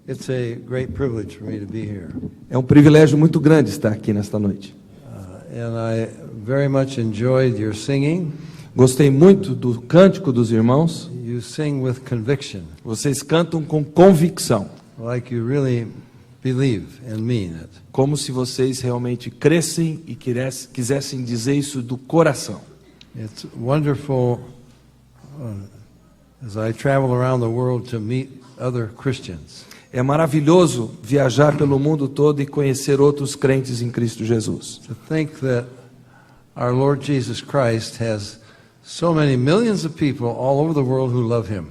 It's a great privilege for me to be here. É um privilégio muito grande estar aqui nesta noite. And I very much enjoyed your singing. Gostei muito do cântico dos irmãos. You sing with conviction, Vocês cantam com convicção, like you really believe and mean it. como se vocês realmente crescem e quisessem dizer isso do coração. It's wonderful as I travel around the world to meet other Christians. É maravilhoso viajar pelo mundo todo e conhecer outros crentes em Cristo Jesus. To think that our Lord Jesus Christ has so many millions of people all over the world who love him.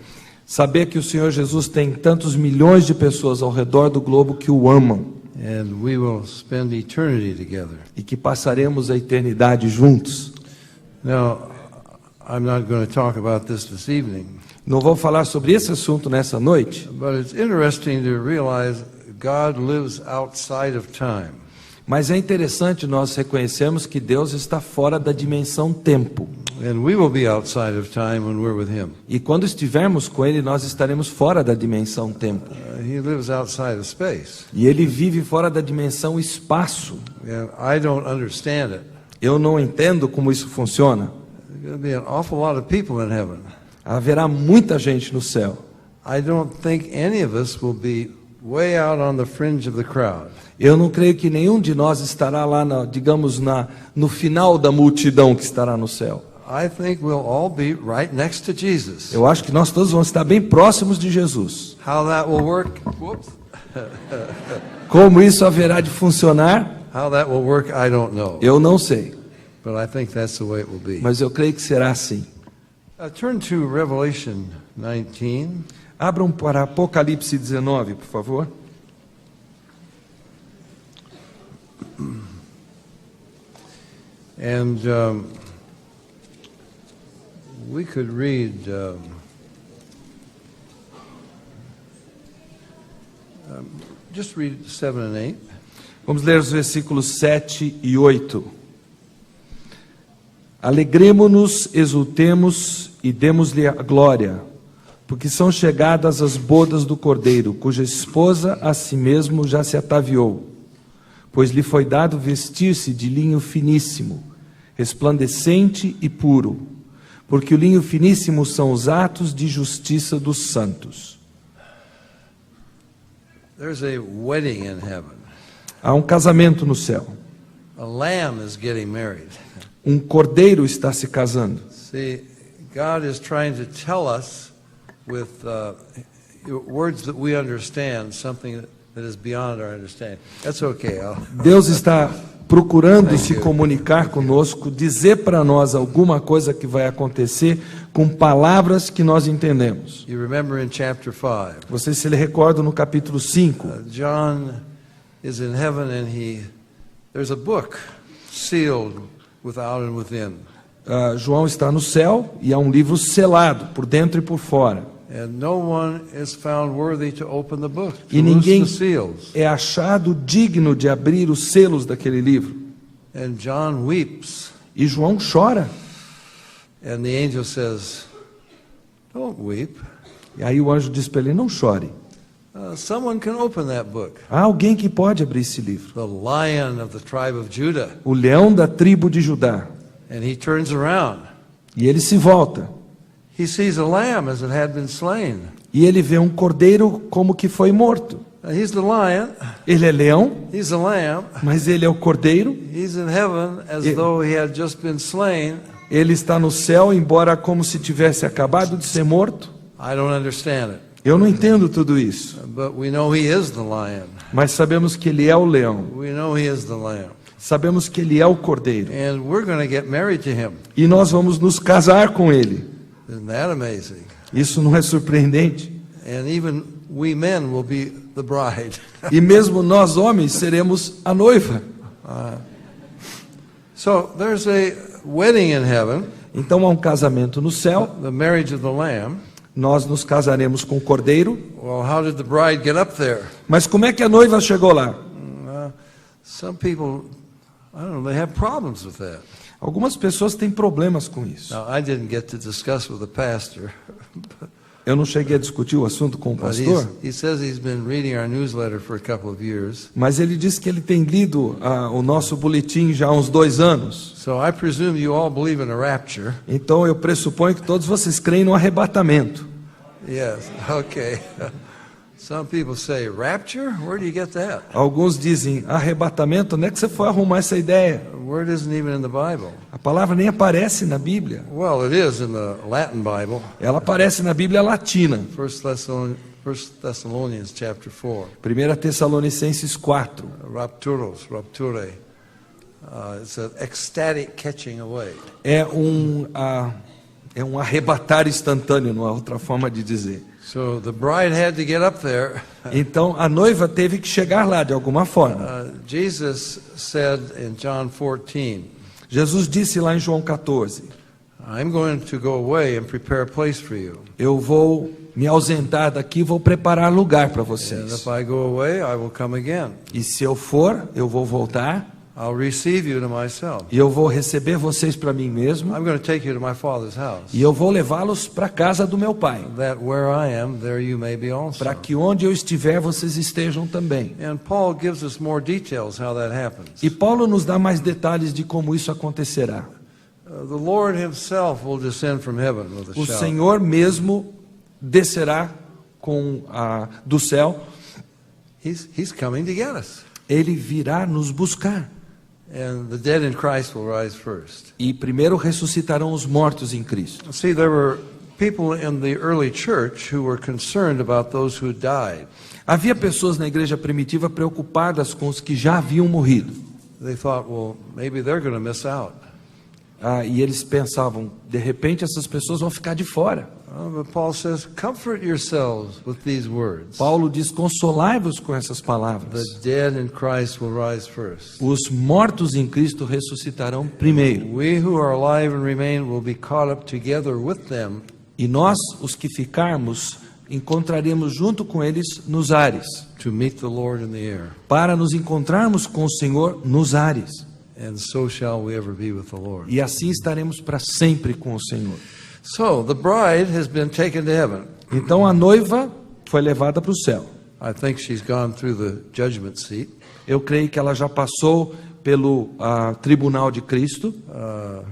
Saber que o Senhor Jesus tem tantos milhões de pessoas ao redor do globo que o amam And we will spend eternity together. e que passaremos a eternidade juntos. Now, I'm not going to talk about this evening, Não vou falar sobre esse assunto nessa noite, but it's interesting to realize God lives outside of time. mas é interessante nós reconhecermos que Deus está fora da dimensão tempo. And we will be outside of time when we're with him. E quando estivermos com Ele, nós estaremos fora da dimensão tempo. He lives outside of space. E Ele vive fora da dimensão espaço. And I don't understand it. Eu não entendo como isso funciona. There's going to be an awful lot of people in heaven. Haverá muita gente no céu. I don't think any of us will be way out on the fringe of the crowd. Eu não creio que nenhum de nós estará lá, no final da multidão que estará no céu. I think we'll all be right next to Jesus. Eu acho que nós todos vamos estar bem próximos de Jesus. How that will work? Whoops. Como isso haverá de funcionar, How that will work, I don't know. eu não sei. But I think that's the way it will be. Mas eu creio que será assim. Turn to Revelation 19. Abram para Apocalipse 19, por favor. And we could read just read 7 and 8. Vamos ler os versículos 7 e 8. Alegremo-nos, exultemos e demos-lhe a glória, porque são chegadas as bodas do Cordeiro, cuja esposa a si mesmo já se ataviou. Pois lhe foi dado vestir-se de linho finíssimo, resplandecente e puro, porque o linho finíssimo são os atos de justiça dos santos. There's a wedding in heaven. Há um casamento no céu. A lamb is getting married. Um cordeiro está se casando. See, God is trying to tell us with words that we understand something that is beyond our understanding. That's okay. Deus está procurando Thank se you. comunicar conosco, dizer para nós alguma coisa que vai acontecer com palavras que nós entendemos. You remember in chapter 5, Vocês se recordam no capítulo 5, John is in heaven and there's a book sealed without and within. João está no céu e há um livro selado por dentro e por fora. And no one is found worthy to open the book, to E ninguém loose the seals. é achado digno de abrir os selos daquele livro. And John weeps. E João chora. And the angel says, don't weep. E aí o anjo diz para ele, não chore. Someone can open that book. Há alguém que pode abrir esse livro. The lion of the tribe of Judah. O leão da tribo de Judá. And he turns around. E ele se volta. He sees a lamb as it had been slain. E ele vê um cordeiro como que foi morto. He's the lion. Ele é leão, He's the lamb. mas ele é o cordeiro. He's in heaven as though he had just been slain. Ele está no céu, embora como se tivesse acabado de ser morto. I don't understand it. Eu não entendo tudo isso. But we know he is the lion. Mas sabemos que ele é o leão. We know he is the lamb. Sabemos que ele é o cordeiro. And we're going to get married to him. E nós vamos nos casar com ele. Isn't that amazing? Isso não é surpreendente? And even we men will be the bride. E mesmo nós homens seremos a noiva. So there's a wedding in heaven, Então há um casamento no céu. the marriage of the lamb. Nós nos casaremos com o cordeiro. Well, how did the bride get up there? Mas como é que a noiva chegou lá? Some people, I don't know, they have problems with that. Algumas pessoas têm problemas com isso. Now, I didn't get to discuss with the pastor, Eu não cheguei a discutir o assunto com o but pastor, he says he's been reading our newsletter for a couple of years. mas ele disse que ele tem lido o nosso boletim já há uns 2 anos. So I presume you all believe in a rapture. Então eu pressuponho que todos vocês creem no arrebatamento. Yes, okay. Some people say, rapture? Where do you get that? Alguns dizem, arrebatamento, onde é que você foi arrumar essa ideia? The word isn't even in the Bible. A palavra nem aparece na Bíblia. Well, it is in the Latin Bible. Ela aparece na Bíblia latina. 1 Thessalonians chapter 4. 1 Tessalonicenses 4. Rapturos, rapture. It's an ecstatic catching away. É um arrebatar instantâneo, não há outra forma de dizer. So the bride had to get up there. Então a noiva teve que chegar lá de alguma forma. Jesus said in John 14, Jesus disse lá em João 14, I'm going to go away and prepare a place for you. eu vou me ausentar daqui, vou preparar lugar para And vocês. if I go away, I will come again. E se eu for, eu vou voltar I'll receive you to myself. e eu vou receber vocês para mim mesmo I'm going to take you to my Father's house, e eu vou levá-los para a casa do meu pai, that where I am, there you may be also. para que onde eu estiver vocês estejam também. And Paul gives us more details how that happens. E Paulo nos dá mais detalhes de como isso acontecerá. The Lord himself will descend from heaven with a O shout. Senhor mesmo descerá do céu, He's coming to get us. ele virá nos buscar. And the dead in Christ will rise first. E primeiro ressuscitarão os mortos em Cristo. See, there were people in the early church who were concerned about those who died. Havia pessoas na igreja primitiva preocupadas com os que já haviam morrido. They thought, well, maybe they're going to miss out. E eles pensavam, de repente essas pessoas vão ficar de fora. But Paul says, comfort yourselves with these words. Paulo diz, consolai-vos com essas palavras. The dead in Christ will rise first. Os mortos em Cristo ressuscitarão primeiro. We who are alive and remain will be caught up together with them E nós, os que ficarmos, encontraremos junto com eles nos ares, to meet the Lord in the air. para nos encontrarmos com o Senhor nos ares. And so shall we ever be with the Lord. E assim estaremos para sempre com o Senhor. So the bride has been taken to heaven. Então a noiva foi levada para o céu. I think she's gone through the judgment seat. Eu creio que ela já passou pelo tribunal de Cristo.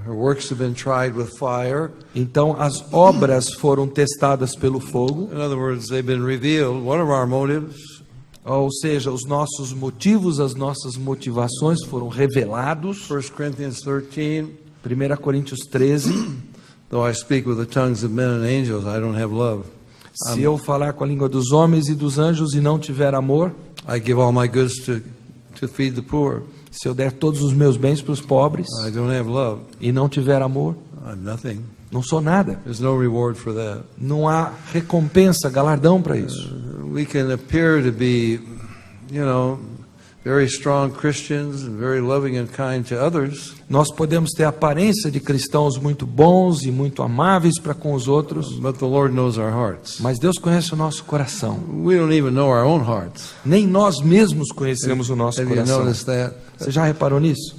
Her works have been tried with fire. Então as obras foram testadas pelo fogo. In other words, they've been revealed. One of our motives Ou seja, os nossos motivos, as nossas motivações foram revelados. 1 Corinthians 13, 1 Coríntios 13. though I speak with the tongues of men and angels, I don't have love. Se eu falar com a língua dos homens e dos anjos e não tiver amor, I give all my goods to feed the poor. se eu der todos os meus bens para os pobres I don't have love. e não tiver amor, I'm nothing. não sou nada. There's no reward for that. Não há recompensa, galardão para isso. We can appear to be, very strong Christians and very loving and kind to others, Nós podemos ter a aparência de cristãos muito bons e muito amáveis para com os outros, but the Lord knows our hearts. mas Deus conhece o nosso coração. We don't even know our own hearts. Nem nós mesmos conhecemos o nosso Have you coração. noticed that? Você já reparou nisso?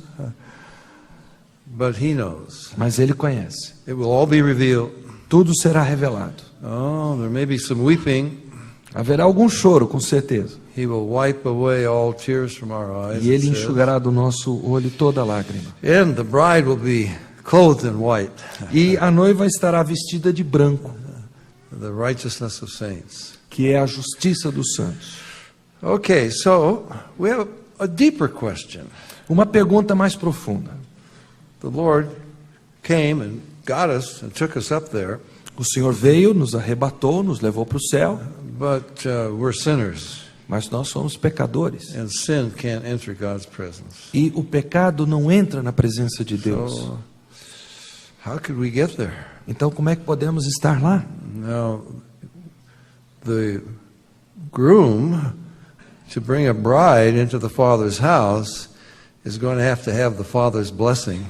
But He knows. Mas Ele conhece. It will all be revealed. Tudo será revelado. Oh, there may be some weeping. Haverá algum choro, com certeza. He will wipe away all tears from our eyes. E Ele it says. enxugará do nosso olho toda lágrima. And the bride will be clothed in white, E a noiva estará vestida de branco, the righteousness of saints. que é a justiça dos santos. Okay, so we have a deeper question. Uma pergunta mais profunda. The Lord came and got us and took us up there, O Senhor veio, nos arrebatou, nos levou para o céu, but we're sinners, mas nós somos pecadores. and sin can't enter God's presence. E o pecado não entra na presença de Deus. So, how could we get there? Então, como é que podemos estar lá? Now, the groom, to bring a bride into the Father's house, is going to have the Father's blessing.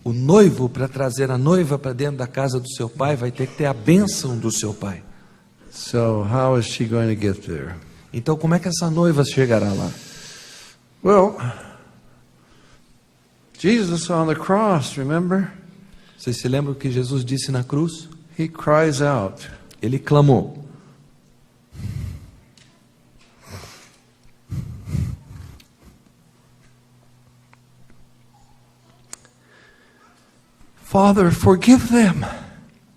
O noivo, para trazer a noiva para dentro da casa do seu pai, vai ter que ter a bênção do seu pai. So, how is she going to get there? Então, como é que essa noiva chegará lá? Well, Jesus on the cross, remember? Vocês se lembram o que Jesus disse na cruz? He cries out, Ele clamou. Father, forgive them.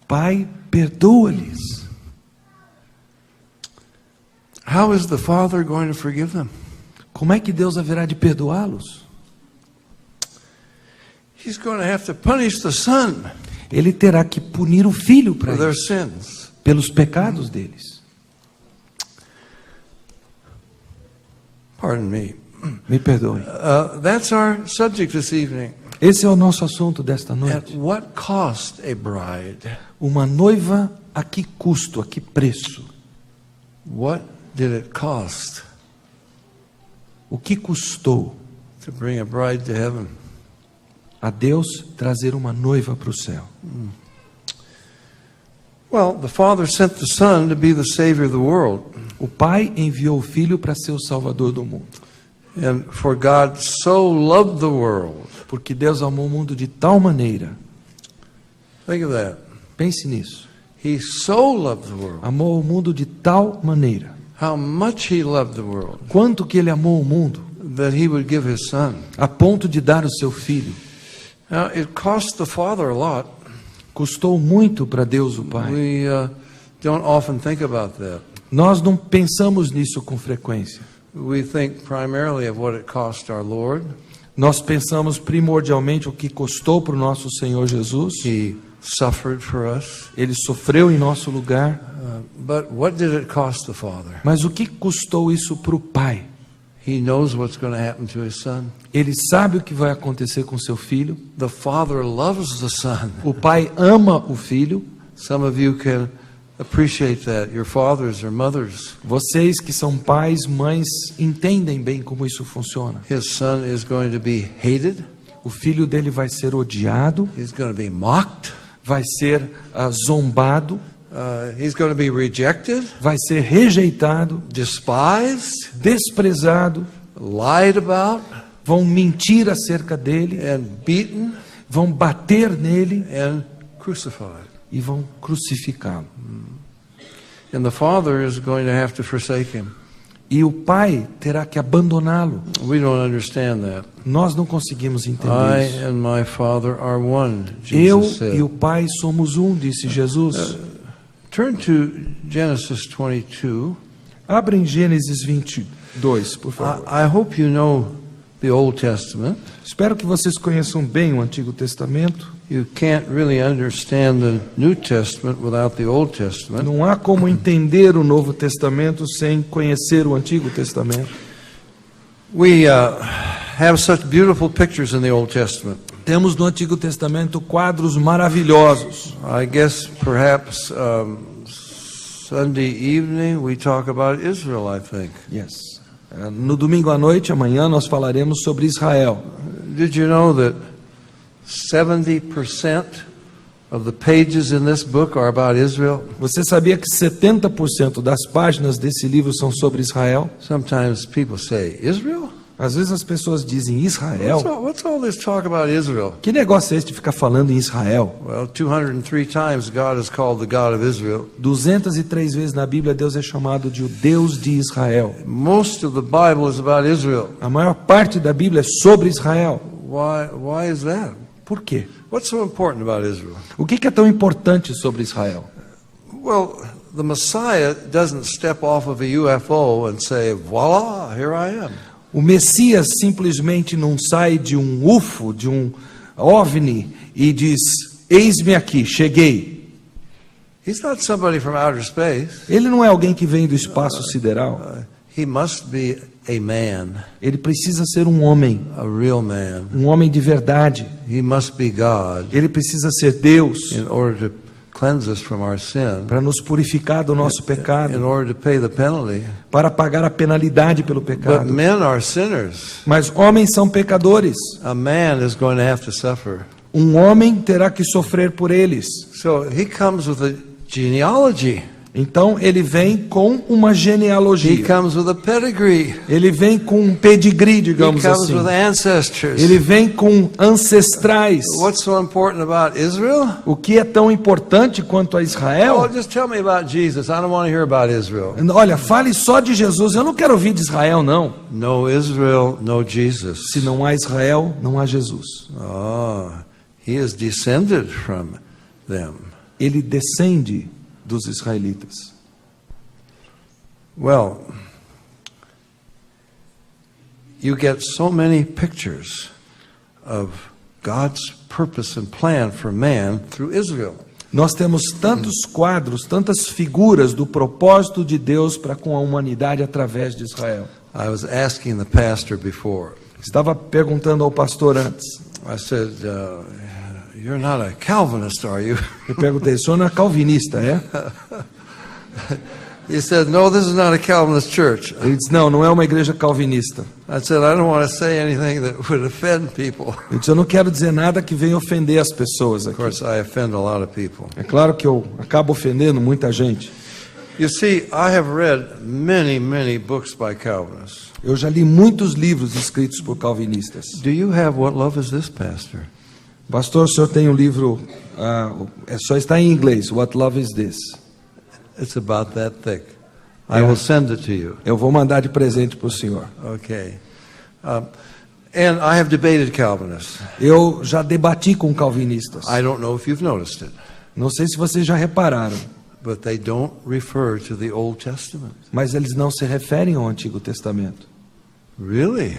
Pai, perdoa-lhes. How is the Father going to forgive them? Como é que Deus haverá de perdoá-los? He's going to have to punish the Son Ele terá que punir o filho para for their isso, sins. pelos pecados deles. Pardon me. Me perdoe. That's our subject this evening. Esse é o nosso assunto desta At noite. what cost a bride? Uma noiva a que custo, a que preço? What did it cost O que custou to bring a bride to heaven? a Deus trazer uma noiva para o céu? Well, the Father sent the Son to be the Savior of the world. O Pai enviou o Filho para ser o Salvador do mundo. And for God so loved the world. Porque Deus amou o mundo de tal maneira. Think of that. Pense nisso. He so loved the world. Amou o mundo de tal maneira. How much He loved the world Quanto que Ele amou o mundo, that He would give His Son. a ponto de dar o seu Filho. Now, it cost the Father a lot. Custou muito para Deus o Pai. We don't often think about that. Nós não pensamos nisso com frequência. We think primarily of what it cost our Lord. Nós pensamos primordialmente o que custou para o nosso Senhor Jesus. He suffered for us. Ele sofreu em nosso lugar. But what did it cost the Father? Mas o que custou isso para o Pai? He knows what's going to happen to His Son. Ele sabe o que vai acontecer com seu filho. The Father loves the Son. O Pai ama o Filho. Some of you can appreciate that. Your fathers or mothers. Vocês que são pais, mães, entendem bem como isso funciona. His Son is going to be hated. O filho dele vai ser odiado, He's going to be mocked. vai ser zombado, He's going to be rejected, vai ser rejeitado, despised, desprezado, lied about, vão mentir acerca dele, and beaten vão bater nele and crucified. e vão crucificá-lo. And the Father is going to have to forsake him. E o pai terá que abandoná-lo. We don't understand that. Nós não conseguimos entender I isso. and my Father are one, Eu Jesus said. e o Pai somos um, disse Jesus. Turn to Genesis 22. Abra em Gênesis 22, por favor. I hope you know the Old Testament. Espero que vocês conheçam bem o Antigo Testamento. You can't really understand the New Testament without the Old Testament. Não há como entender o Novo Testamento sem conhecer o Antigo Testamento. We have such beautiful pictures in the Old Testament. Temos no Antigo Testamento quadros maravilhosos. I guess perhaps Sunday evening we talk about Israel, I think. Yes. No domingo à noite, amanhã, nós falaremos sobre Israel. Did you know that 70% of the pages in this book are about Israel? Você sabia que 70% das páginas desse livro são sobre Israel? Sometimes people say, Israel? Às vezes as pessoas dizem Israel. What's all this talk about Israel? Que negócio é esse de ficar falando em Israel? Well, 203 times God is called the God of Israel. 203 vezes na Bíblia Deus é chamado de o Deus de Israel. Most of the Bible is about Israel. A maior parte da Bíblia é sobre Israel. Why is that? Por quê? What's so important about Israel? O que é tão importante sobre Israel? Well, the Messiah doesn't step off of a UFO and say, voila, here I am. O Messias simplesmente não sai de um UFO, de um OVNI e diz, eis-me aqui, cheguei. He's not somebody from outer space. Ele não é alguém que vem do espaço sideral. He must be a man, Ele precisa ser um homem a real man. de verdade. He must be God Ele precisa ser Deus in order to cleanse us from our sin, para nos purificar do nosso in pecado, order to pay the penalty. para pagar a penalidade pelo But pecado. men are sinners. Mas homens são pecadores. A man is going to have to suffer. Um homem terá que sofrer por eles. So he comes with a genealogy. Então ele vem com uma He genealogia. comes with a pedigree. Ele vem com um pedigree, He digamos comes assim. with ancestors. Ele vem com ancestrais. What's so important about Israel? O que é tão importante quanto a Oh, Israel? just tell me about Jesus. I don't want to hear about Israel. Olha, fale só de Jesus. Eu não quero ouvir de Israel, não. No Israel, no Jesus. Se não há Israel, não há Jesus. Oh, he is descended from them. Ele descende dos israelitas. Well, you get so many pictures of God's purpose and plan for man through Israel. Nós temos tantos quadros, tantas figuras do propósito de Deus para com a humanidade através de Israel. I was asking the pastor before. Estava perguntando ao pastor antes. I said, you're not a Calvinist, are you? Eu perguntei, o senhor não é calvinista, é? He said, no, this is not a Calvinist church. Ele disse, não, não é uma igreja calvinista. I said, I don't want to say anything that would offend people. Eu disse, eu não quero dizer nada que venha ofender as pessoas Of aqui. course, I offend a lot of people. É claro que eu acabo ofendendo muita gente. You see, I have read many, many books by Calvinists. Eu já li muitos livros escritos por calvinistas. Do you have What Love Is This, Pastor? Pastor, o senhor tem um livro, só está em inglês, What Love Is This? It's about that thick. I will send it to you. Eu vou mandar de presente para o senhor. Okay. And I have debated Calvinists. Eu já debati com calvinistas. I don't know if you've noticed it, Não sei se vocês já repararam, but they don't refer to the Old Testament. mas eles não se referem ao Antigo Testamento. Really?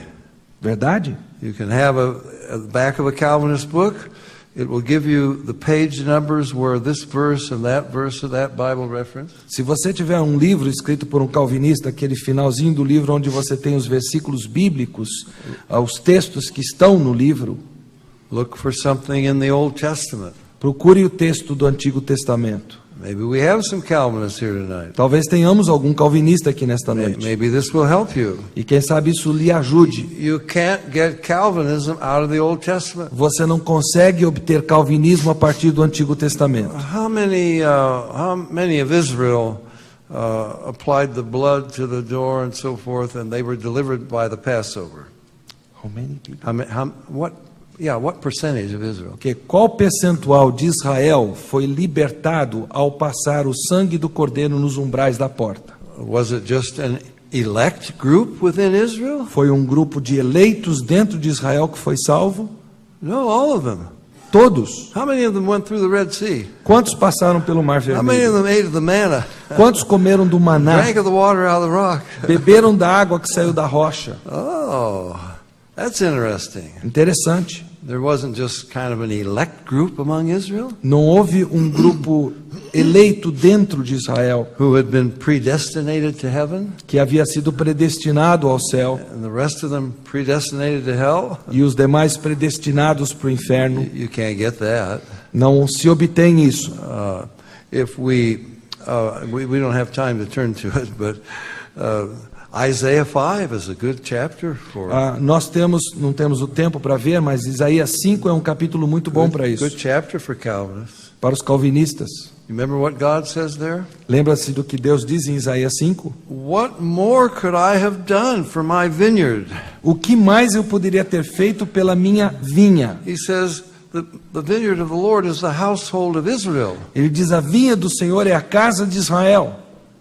Verdade? You can have at the back of a Calvinist book, it will give you the page numbers where this verse and that Bible reference. Se você tiver um livro escrito por um calvinista, aquele finalzinho do livro onde você tem os versículos bíblicos, os textos que estão no livro, Look for something in the Old Testament. procure o texto do Antigo Testamento. Maybe we have some Calvinists here tonight. Talvez tenhamos algum calvinista aqui nesta noite. Maybe this will help you. E quem sabe isso lhe ajude. You can't get Calvinism out of the Old Testament. Você não consegue obter calvinismo a partir do Antigo Testamento. How many of Israel applied the blood to the door and so forth, and they were delivered by the Passover? What percentage of Israel? Porque qual percentual de Israel foi libertado ao passar o sangue do cordeiro nos umbrais da porta? Was it just an elect group within Israel? Foi um grupo de eleitos dentro de Israel que foi salvo? No, all of them. Todos. How many of them went through the Red Sea? Quantos passaram pelo Mar How many of Vermelho? them ate of the manna? Quantos comeram do maná? Drank of the water out of the rock? Beberam da água que saiu da rocha? Oh, that's interesting. Interessante. There wasn't just kind of an elect group among Israel Não houve um grupo eleito dentro de Israel who had been predestinated to heaven, que havia sido predestinado ao céu and the rest of them predestinated to hell. e os demais predestinados para o inferno. You can't get that. Não se obtém isso. If we don't have time to turn to it, but Isaiah 5 is a good chapter for Nós não temos o tempo para ver, mas Isaías 5 é um capítulo muito bom para isso, good chapter for Calvinists. para os calvinistas. You remember what God says there? Lembra-se do que Deus diz em Isaías 5? What more could I have done for my vineyard? O que mais eu poderia ter feito pela minha vinha? He says the vineyard of the Lord is the household of Israel. Ele diz, a vinha do Senhor é a casa de Israel.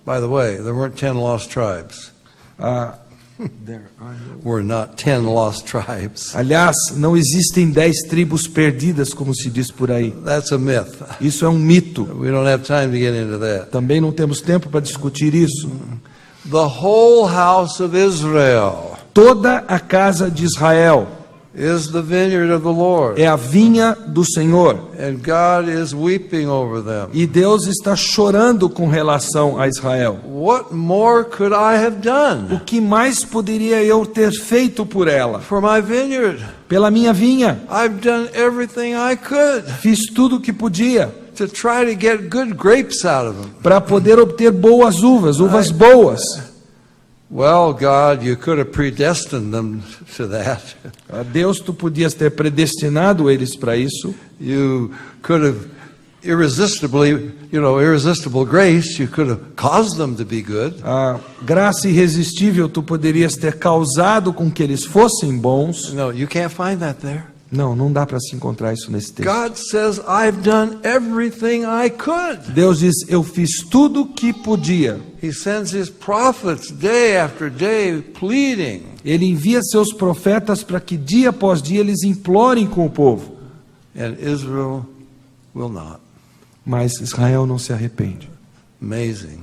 By the way, there weren't 10 lost tribes. Were not 10 lost tribes. Aliás, não existem 10 tribos perdidas, como se diz por aí. That's a myth. Isso é um mito. We don't have time to get into that. Também não temos tempo para discutir isso. The whole house of Israel Toda a casa de Israel is the vineyard of the Lord. é a vinha do Senhor. And God is weeping over them. E Deus está chorando com relação a Israel. What more could I have O done que mais poderia eu ter feito por ela? for my vineyard? Pela minha vinha. I've done everything I could Fiz tudo o que podia to try to get good grapes out of them. para poder obter boas uvas boas. Well, God, you could have predestined them to that. Deus, tu podias ter predestinado eles para isso. You could have irresistible grace, you could have caused them to be good. A graça irresistível tu poderias ter causado com que eles fossem bons. No, you can't find that there. Não dá para se encontrar isso nesse texto. God says, I've done everything I could. Deus diz, eu fiz tudo o que podia. He sends his prophets day after day pleading. Ele envia seus profetas para que dia após dia eles implorem com o povo. And Israel will not. Mas Israel não se arrepende. Amazing.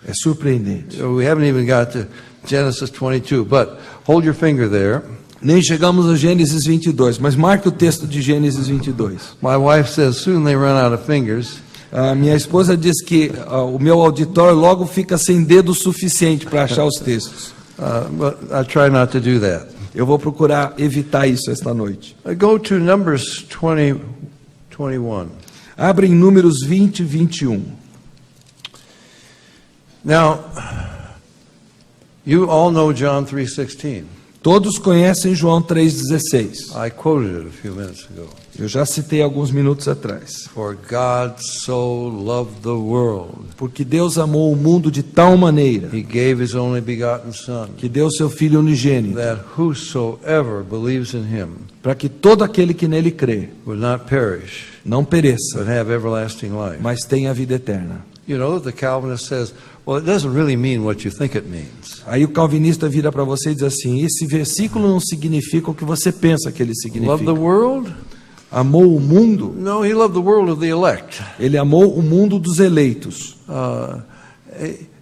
É surpreendente. We haven't even got to Genesis 22, but hold your finger there. Nem chegamos a Gênesis 22, mas marque o texto de Gênesis 22. My wife says soon they run out of fingers. A minha esposa diz que o meu auditório logo fica sem dedo suficiente para achar os textos. But I try not to do that. Eu vou procurar evitar isso esta noite. Go to Numbers 20, 21. Abre em Números 20 e 21. Now, you all know John 3:16. Todos conhecem João 3,16. I quoted it a few minutes ago. Eu já citei alguns minutos atrás. For God so loved the world, Porque Deus amou o mundo de tal maneira He gave His only begotten Son, que deu seu Filho unigênito, that whosoever believes in Him para que todo aquele que nele crê would not perish, não pereça, but have everlasting life. mas tenha a vida eterna. You know, the Calvinist says, well, it doesn't really mean what you think it means. Aí o calvinista vira para você e diz assim, esse versículo não significa o que você pensa que ele Love the significa. world? Amou o mundo? No, He loved the world of the elect. Ele amou o mundo dos eleitos.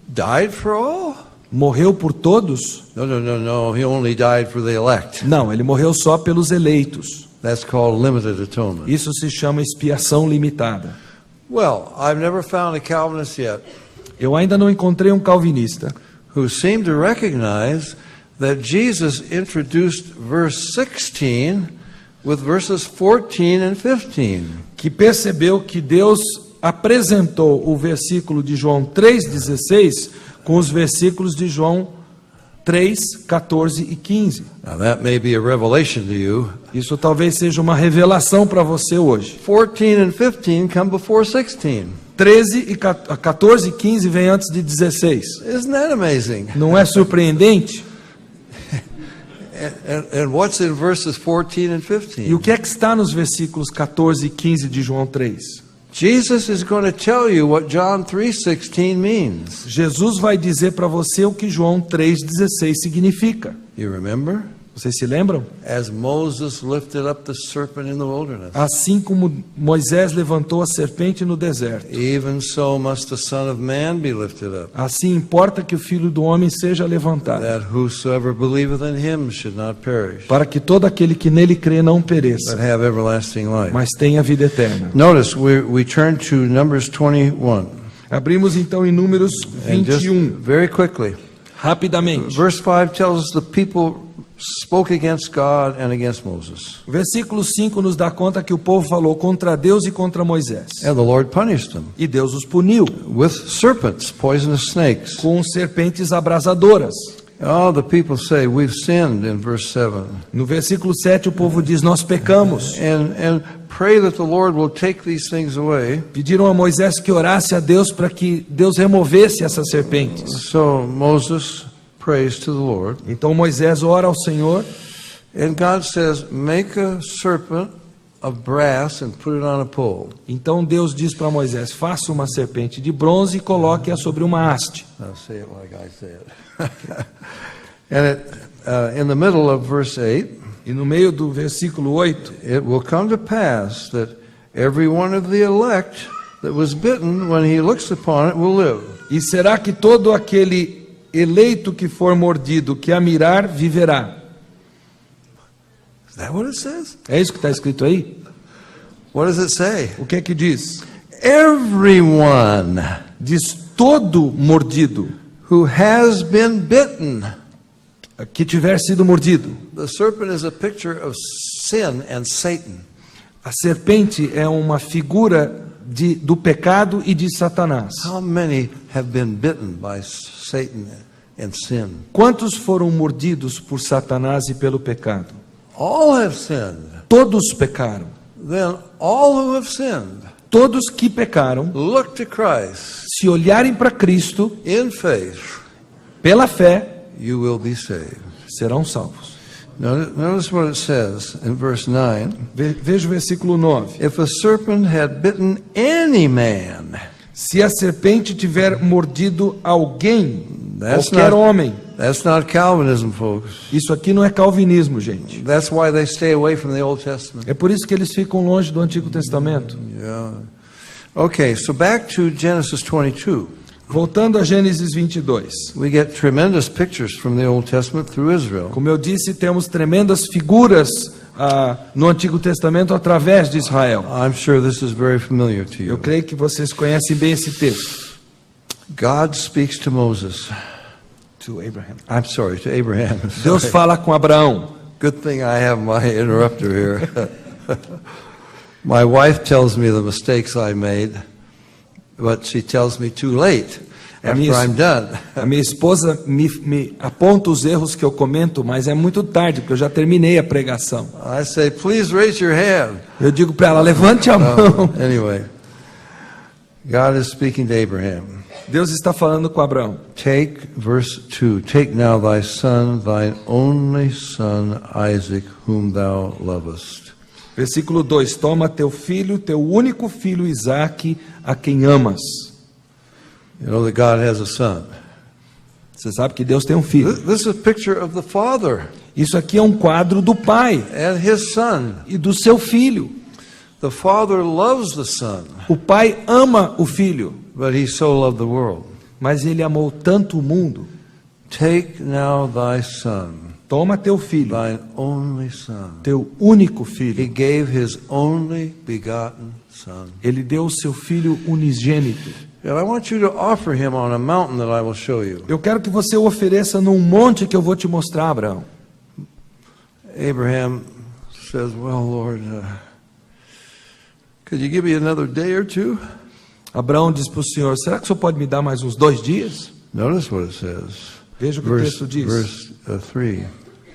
Died for all? Morreu por todos? No. He only died for the elect. Não, ele morreu só pelos eleitos. That's called limited atonement. Isso se chama expiação limitada. Well, I've never found a Calvinist yet Eu ainda não encontrei um calvinista who seemed to recognize that Jesus introduced verse 16 with verses 14 and 15. que percebeu que Deus apresentou o versículo de João 3,16 com os versículos de João 3, 14 e 15. Now that may be a revelation to you. Isso talvez seja uma revelação para você hoje. 14 and 15 come before 16. 14 e 15 vem antes de 16. Isn't that amazing? Não é surpreendente? And what's in verses 14 and E o 15? que é que está nos versículos 14 e 15 de João 3? Jesus is going to tell you what John 3:16 means. Jesus vai dizer para você o que João 3,16 significa. You remember? Vocês se lembram? As Moses lifted up the serpent in the wilderness, Assim como Moisés levantou a serpente no deserto, even so must the Son of Man be lifted up, assim importa que o Filho do Homem seja levantado, that whosoever believeth in him should not perish, para que todo aquele que nele crê não pereça, but have everlasting life. mas tenha vida eterna. Notice we turn to Numbers 21. Abrimos então em Números And just 21, very quickly, rapidamente. verse 5 tells us the people spoke against God and against Moses, O versículo 5 nos dá conta que o povo falou contra Deus e contra Moisés. and the Lord punished them E Deus os puniu with serpents, poisonous snakes. com serpentes abrasadoras. Oh, the people say, we've sinned in verse 7. No versículo 7 o povo diz, nós pecamos. And pray that the Lord will take these things away. Pediram a Moisés que orasse a Deus para que Deus removesse essas serpentes. So Moses prays to the Lord. Então Moisés ora ao Senhor And God says, make a serpent of brass and put it on a pole. Então Deus diz para Moisés, faça uma serpente de bronze e coloque-a sobre uma haste. Now say it like I say it. And in the middle of verse 8, E no meio do versículo 8, it will come to pass that every one of the elect that was bitten, when he looks upon it, will live. e será que todo aquele eleito que for mordido, que a mirar, viverá. Is that what it says? É isso que está escrito aí? What does it say? O que é que diz? Everyone Diz todo mordido, who has been bitten. que tiver sido mordido. The serpent is a picture of sin and Satan. A serpente é uma figura do pecado e de Satanás. How many have been bitten by Satan and sin? Quantos foram mordidos por Satanás e pelo pecado? All have sinned. Todos pecaram. Then all who have sinned Todos que pecaram, look to Christ se olharem para Cristo, in faith, pela fé, you will be saved. serão salvos. Notice what it says in verse 9. Veja o versículo 9. If a serpent had bitten any man, Se a serpente tiver mordido alguém, That's qualquer not- homem, that's not Calvinism, folks. isso aqui não é calvinismo, gente. That's why they stay away from the Old Testament. É por isso que eles ficam longe do Antigo Testamento. Yeah. Okay, so back to Genesis 22. Voltando a Gênesis 22. We get tremendous pictures from the Old Testament through Israel. Como eu disse, temos tremendas figuras no Antigo Testamento através de Israel. I'm sure this is very familiar to Eu you. creio que vocês conhecem bem esse texto. God speaks to Moses. To Abraham. I'm sorry, to Abraham. Deus Sorry. fala com Abraão. Good thing I have my interrupter here. My wife tells me the mistakes I made, but she tells me too late after I'm done. A minha esposa me aponta os erros que eu comento, mas é muito tarde, porque eu já terminei a pregação. I say, please raise your hand. Eu digo para ela, levante a mão. Anyway, God is speaking to Abraham. Deus está falando com Abraão. Take, verse 2, take now thy son, thine only son, Isaac, whom thou lovest. Versículo 2: Toma teu filho, teu único filho Isaque, a quem amas. You know that God has a son. Você sabe que Deus tem um filho. This is a picture of the father Isso aqui é um quadro do pai and his son. e do seu filho. The father loves the son, O pai ama o filho, but he so loved the world. mas ele amou tanto o mundo. Take now thy son, Toma teu filho, thine only son. teu único He filho. gave his only begotten son. Ele deu o seu filho unigênito. And I want you to offer him on a mountain that I will show you. Eu quero que você o ofereça num monte que eu vou te mostrar, Abraão. Abraham says, well, Lord, could you give me another day or two? Abraão diz para o Senhor, será que o Senhor pode me dar mais uns 2 dias? Notice what it says. Veja o que o texto diz. Verse 3.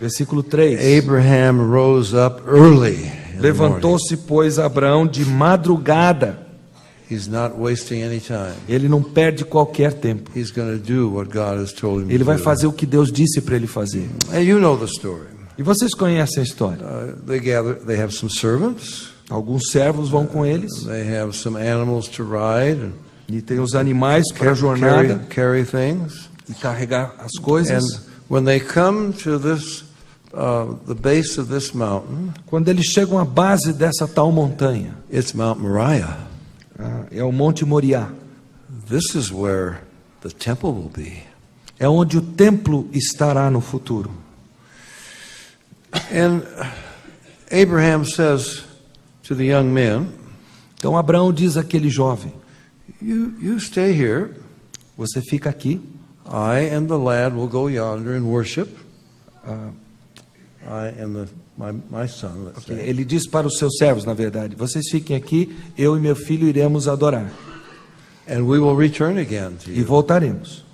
Versículo 3. Abraham rose up early. In the morning. Levantou-se, pois, Abraão de madrugada. He's not wasting any time. Ele não perde qualquer tempo. He's going to do what God has told him Ele to vai do. fazer o que Deus disse para ele fazer. And you know the story. E vocês conhecem a história. They have some servants. Alguns servos vão com eles They have some animals to ride and e tem os animais para a jornada carry things. e carregar as coisas. And when they come to this, the base of this mountain, Quando eles chegam à base dessa tal montanha, it's Mount Moriah. é o Monte Moriá. This is where the temple will be. É onde o templo estará no futuro. And Abraham says to the young men, Então Abraão diz àquele jovem, you stay here. você fica aqui, I and the lad will go yonder and worship. I and my son, let's say. ele diz para os seus servos, na verdade, vocês fiquem aqui, eu e meu filho iremos adorar And we will return again to e you. voltaremos.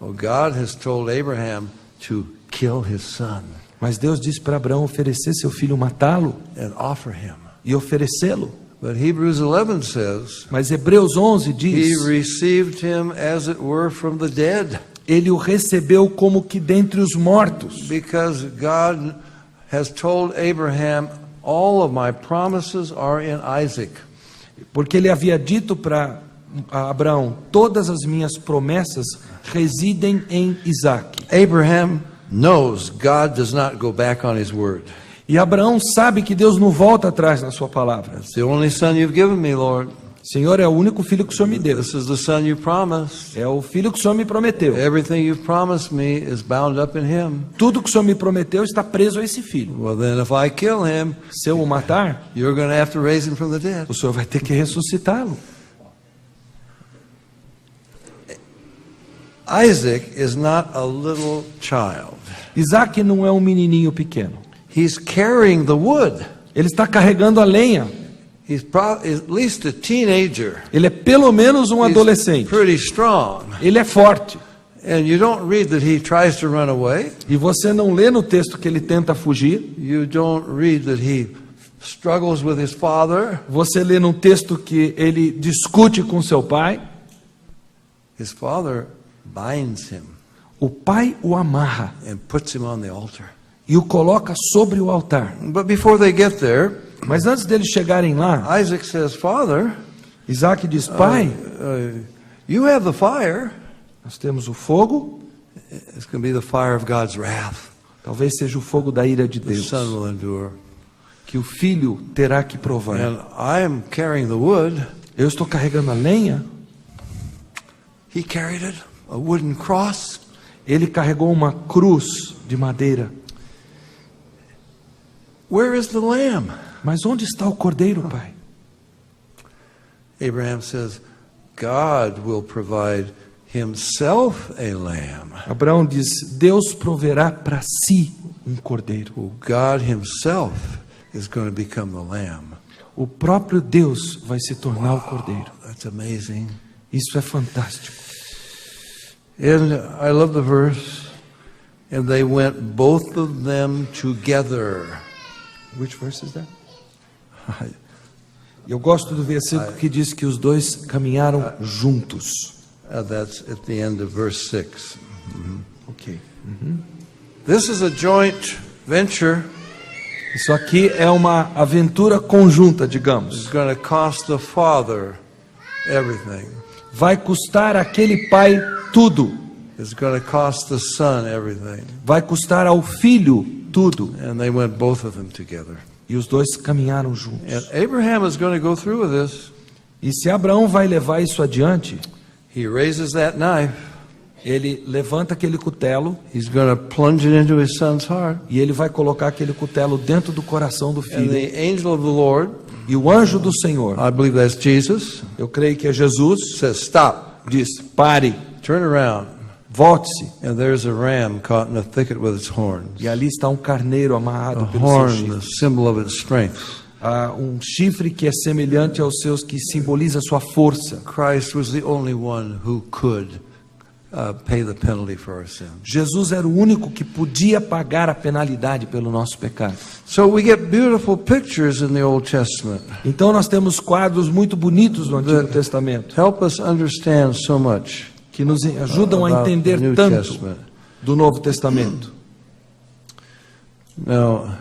Well, God has told Abraham to kill his son Mas Deus disse para Abraão oferecer seu filho, matá-lo and offer him. e oferecê-lo. But Hebrews 11 says, Mas Hebreus 11 he diz, received him as it were from the dead, ele o recebeu como que dentre os mortos. because God has told Abraham, all of my promises are in Isaac. Porque ele havia dito para Abraão, todas as minhas promessas residem em Isaque. Abraham knows God does not go back on his word. E Abraão sabe que Deus não volta atrás na sua palavra. It's the only son you've given me, Lord. Senhor, é o único filho que o Senhor me deu. This is the son you promised. É o filho que o Senhor me prometeu. Everything you've promised me is bound up in him. Tudo que o Senhor me prometeu está preso a esse filho. Well, then if I kill him, Se eu o matar, you're going to have to raise him from the dead. o Senhor vai ter que ressuscitá-lo. Isaac is not a little child. Isaque não é um menininho pequeno. He's carrying the wood. Ele está carregando a lenha. He's at least a teenager. Ele é pelo menos um He's adolescente. pretty strong. Ele é forte. And you don't read that he tries to run away. E você não lê no texto que ele tenta fugir. You don't read that he struggles with his father. Você lê num texto que ele discute com seu pai. His father binds him O pai o amarra and puts him on the altar. e o coloca sobre o altar. But before they get there, Mas antes deles chegarem lá, Isaac says, Father, Isaac diz: pai, you have the fire. nós temos o fogo, It's going to be the fire of God's wrath. talvez seja o fogo da ira de The Deus, son will endure. que o filho terá que provar. And I am carrying the wood. Eu estou carregando a lenha, He carried it, a wooden cross. ele carregou uma cruz de madeira. Where is the lamb? Mas onde está o cordeiro, pai? Abraham says, God will provide himself a lamb. Abraão diz: Deus proverá para si um cordeiro. Well, God himself is going to become the lamb. O próprio Deus vai se tornar o cordeiro. That's amazing. Isso é fantástico. And I love the verse. And they went both of them together. Which verse is that? Eu gosto do versículo que diz que os dois caminharam juntos. That's at the end of verse 6. Ok. This is a joint venture. Isso aqui é uma aventura conjunta, It's digamos. going to cost the father everything. Vai custar àquele pai tudo. It's going to cost the son everything. Vai custar ao filho tudo. And they went both of them together. E os dois caminharam juntos. And Abraham is going to go through with this. E se Abraão vai levar isso adiante, He raises that knife. ele levanta aquele cutelo He's going to plunge it into his son's heart. e ele vai colocar aquele cutelo dentro do coração do And filho. the angel of the Lord, E o anjo do Senhor, I believe that's Jesus, eu creio que é Jesus, says, Stop, diz: pare, turn around. volte-se. And there's a ram caught in a thicket with its horns. E ali está um carneiro A amarrado pelo seu horn, the chifre. symbol of its strength. Um chifre que é semelhante aos seus, que simboliza a sua força. Christ was the only one who could pay the penalty for our sins. Jesus era o único que podia pagar a penalidade pelo nosso pecado. So we get beautiful pictures in the Old Testament. Então nós temos quadros muito bonitos no Antigo Testamento Help us understand so much que nos ajudam a about the entender New tanto Testament. do Novo Testamento. Now,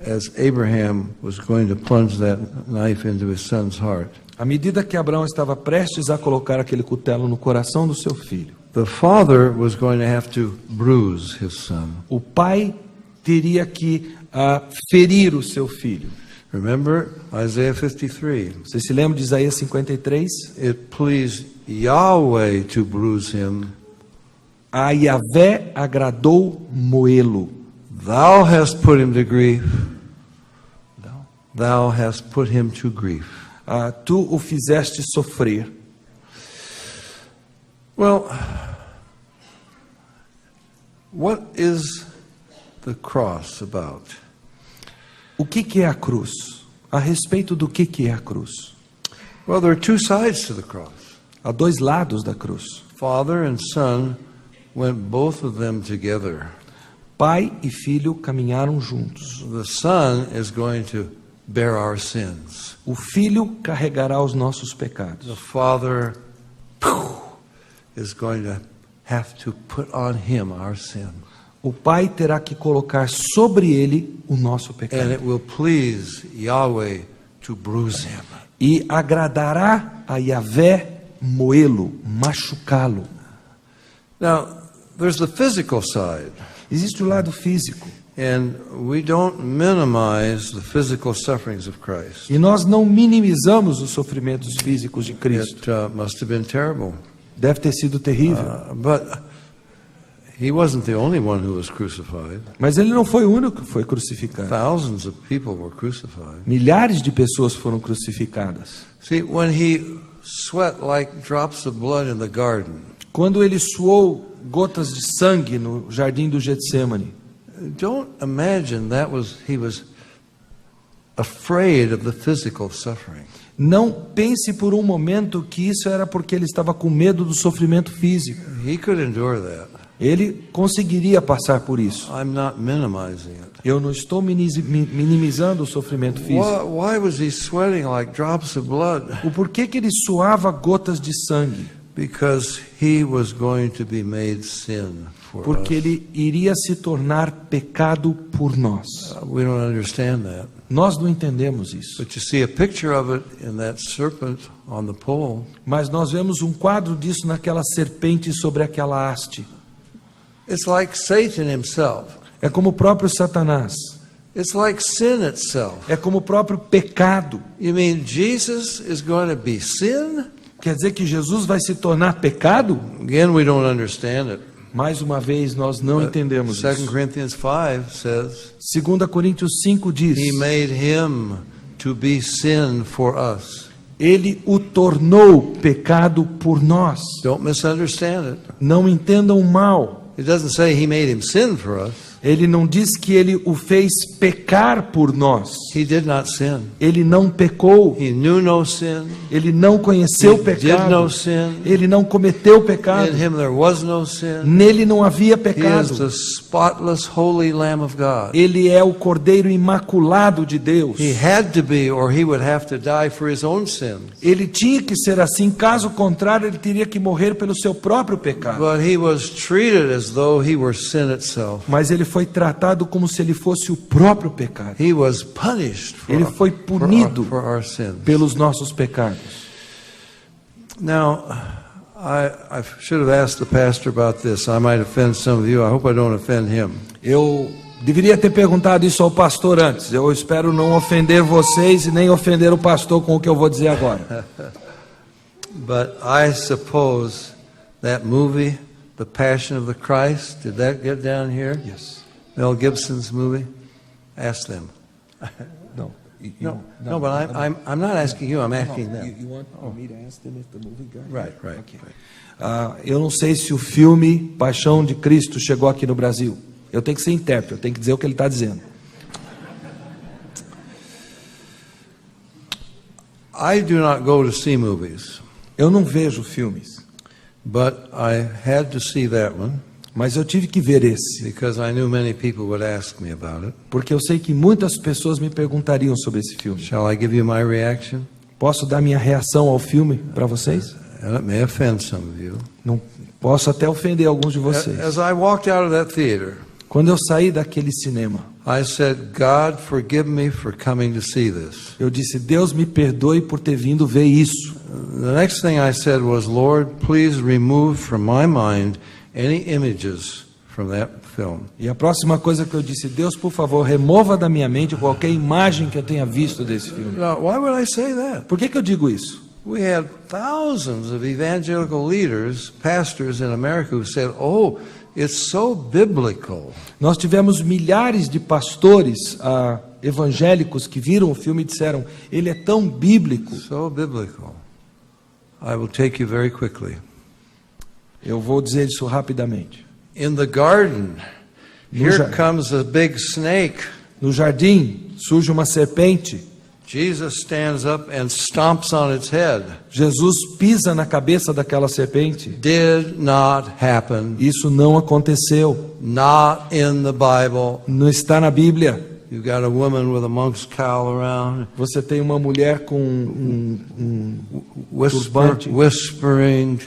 as Abraham was going to plunge that knife into his son's heart, À medida que Abraão estava prestes a colocar aquele cutelo no coração do seu filho, the father was going to have to bruise his son. o pai teria que ferir o seu filho. Remember Isaiah 53. Você se lembra de Isaías 53? It pleased Yahweh to bruise him. A Yahvé agradou moê-lo. Thou hast put him to grief. Thou hast put him to grief. Tu o fizeste sofrer. Well, what is the cross about? O que é a cruz? A respeito do que é a cruz? Well, there are two sides to the cross. Há dois lados da cruz. Father and son went both of them together. Pai e filho caminharam juntos. The son is going to bear our sins. O filho carregará os nossos pecados. The father is going to have to put on him our sin. O pai terá que colocar sobre ele o nosso And pecado. it will please Yahweh to bruise him. E agradará a Yahvé moê-lo, machucá-lo. Now, there's the physical side. Existe o lado físico. And we don't minimize the physical sufferings of Christ. E nós não minimizamos os sofrimentos físicos de Cristo. It must have been terrible. Deve ter sido terrível. But he wasn't the only one who was crucified. Mas ele não foi o único que foi crucificado. Thousands of people were crucified. Milhares de pessoas foram crucificadas. See, when he sweat like drops of blood in the garden, Quando ele suou gotas de sangue no jardim do Getsêmani, don't imagine he was afraid of the physical suffering. não pense por um momento que isso era porque ele estava com medo do sofrimento físico. He could endure that. Ele conseguiria passar por isso. I'm not minimizing it. Eu não estou minimizando o sofrimento físico. Why was he sweating like drops of blood? O porquê que ele suava gotas de sangue? Because he was going to be made sin for Porque us. ele iria se tornar pecado por nós. We don't understand that. Nós não entendemos isso. But you see a picture of it in that serpent on the pole. Mas nós vemos um quadro disso naquela serpente sobre aquela haste. It's like Satan himself. É como o próprio Satanás. It's like sin itself. É como o próprio pecado. You mean Jesus is going to be sin? Quer dizer que Jesus vai se tornar pecado? Again, we don't understand it. Mais uma vez, nós não entendemos 2 isso. Corinthians 5 says, 2 Coríntios 5 diz: He made him to be sin for us. Ele o tornou pecado por nós. Don't misunderstand it. Não entendam mal. It doesn't say he made him sin for us. Ele não diz que ele o fez pecar por nós. He did not sin. Ele não pecou. He knew no sin. Ele não conheceu o He did pecado. no sin. Ele não cometeu o pecado. In him there was no sin. Nele não havia He is pecado. the spotless, holy Lamb of God. Ele é o Cordeiro imaculado de Deus. He had to be, or he would have to die for his own sins. Ele tinha que ser assim, caso contrário, ele teria que morrer pelo seu próprio pecado. But he was treated as though he were sin itself. Mas ele foi tratado como se ele fosse o próprio pecado. He was punished Ele foi punido for our sins. pelos nossos pecados. Now, I should have asked the pastor about this. I might offend some of you. I hope I don't offend him. Eu deveria ter perguntado isso ao pastor antes. Eu espero não ofender vocês e nem ofender o pastor com o que eu vou dizer agora. But I suppose that movie, The Passion of the Christ, did that get down here? Yes. Mel Gibson's movie? Ask them. No. No, but I'm not asking you. I'm asking them. You want me to ask them if the movie got Right. Okay. Eu não sei se o filme Paixão de Cristo chegou aqui no Brasil. Eu tenho que ser intérprete, eu tenho que dizer o que ele está dizendo. I do not go to see movies, Eu não vejo filmes, but I had to see that one mas eu tive que ver esse, because I knew many people would ask me about it. porque eu sei que muitas pessoas me perguntariam sobre esse filme. Shall I give you my reaction? Posso dar minha reação ao filme para vocês? And it may offend some of you. Não posso até ofender alguns de vocês. As I walked out of that theater, Quando eu saí daquele cinema, I said, God, forgive me for coming to see this. eu disse: Deus me perdoe por ter vindo ver isso. The next thing I said was, Lord, please remove from my mind any images from that film. E a próxima coisa que eu disse: Deus, por favor, remova da minha mente qualquer imagem que eu tenha visto desse filme. Now, why would I say that? Por que eu digo isso? We had thousands of evangelical leaders, pastors in America who said, oh, it's so biblical. Nós tivemos milhares de pastores evangélicos que viram o filme e disseram: ele é tão bíblico. So biblical. I will take you very quickly. Eu vou dizer isso rapidamente. In the garden, No here jardim. comes a big snake. No jardim surge uma serpente. Jesus stands up and stomps on its head. Jesus pisa na cabeça daquela serpente. Did not happen. Isso não aconteceu. Not in the Bible. Não está na Bíblia. You've got a woman with a monk's cowl around, Você tem uma mulher com turbante, whispering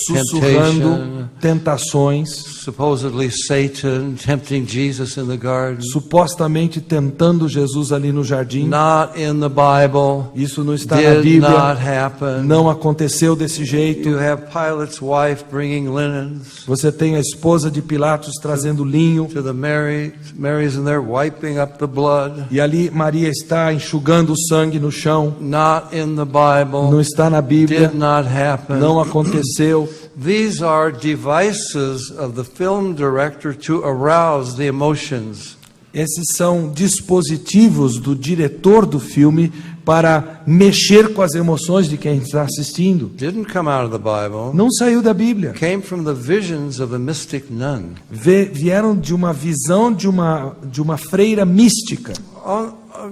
sussurrando temptation. tentações, Supposedly Satan tempting Jesus in the garden. supostamente tentando Jesus ali no jardim. Not in the Bible. Isso não está na Did Bíblia. not happen. Não aconteceu desse jeito. You have Pilate's wife bringing linens Você tem a esposa de Pilatos trazendo linho. to the Marys, and they're wiping up the blood. E ali Maria está enxugando o sangue no chão. Not in the Bible. Não está na Bíblia. Did not happen. Não aconteceu. These are devices of the film director to arouse the emotions. Esses são dispositivos do diretor do filme para mexer com as emoções de quem está assistindo. Didn't come out of the Bible. Não saiu da Bíblia. Came from the visions of a mystic nun. Vieram de uma visão de uma freira mística.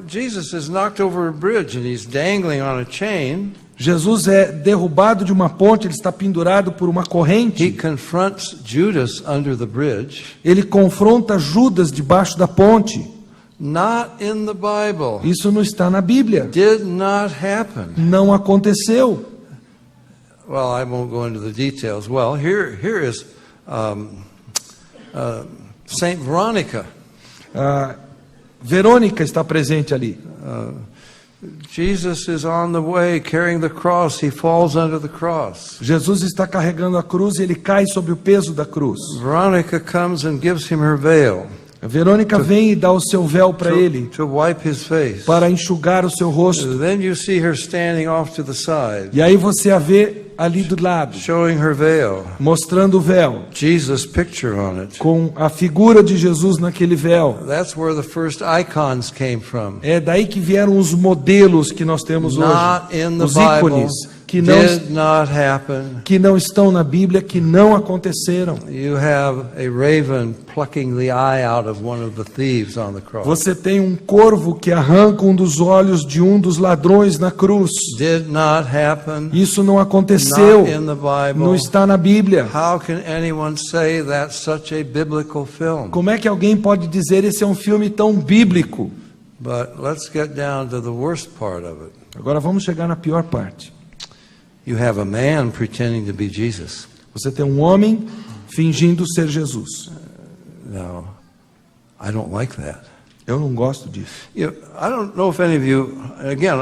Jesus is knocked over a bridge and he's dangling on a chain. Jesus é derrubado de uma ponte, ele está pendurado por uma He corrente. confronts Judas under the bridge. Ele confronta Judas debaixo da ponte. Not in the Bible. Isso não está na Bíblia. Did not happen. Não aconteceu. Well, I won't go into the details. Well, here is Saint Veronica. Verônica está presente ali. Jesus is on the way carrying the cross. He falls under the cross. Jesus está carregando a cruz e ele cai sob o peso da cruz. Veronica comes and gives him her veil A Verônica vem e dá o seu véu para ele, to wipe his face. para enxugar o seu rosto. Then you see her standing off to the side, E aí você a vê ali do lado, showing her veil. mostrando o véu, Jesus' picture on it. com a figura de Jesus naquele véu. That's where the first icons came from. É daí que vieram os modelos que nós temos Not hoje, in the os Bible. ícones Did not happen. que não estão na Bíblia, que não aconteceram. You have a raven plucking the eye out of one of the thieves on the cross. Você tem um corvo que arranca um dos olhos de um dos ladrões na cruz. Did not happen. Isso não aconteceu, Not in the Bible. não está na Bíblia. How can anyone say that's such a biblical film? Como é que alguém pode dizer esse é um filme tão bíblico? But let's get down to the worst part of it. Agora vamos chegar na pior parte. You have a man pretending to be Jesus. Você tem um homem fingindo ser Jesus. Now, I don't like that. Eu não gosto disso. I don't know if any of you, again,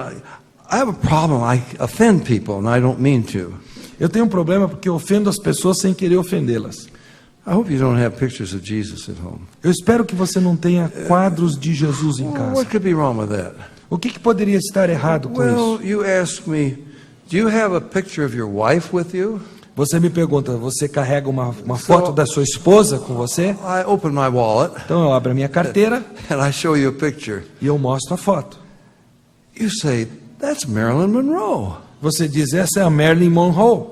I have a problem. I offend people, and I don't mean to. Eu tenho um problema porque eu ofendo as pessoas sem querer ofendê-las. I hope you don't have pictures of Jesus at home. Eu espero que você não tenha quadros de Jesus em Well, casa. what could be wrong with that? O que poderia estar errado com Well, isso? you ask me, do you have a picture of your wife with you? Você me pergunta, você carrega uma foto da sua esposa com você? I open my wallet Então eu abro a minha carteira and I show you a picture. e eu mostro a foto. You say, that's Marilyn Monroe. Você diz, essa é a Marilyn Monroe.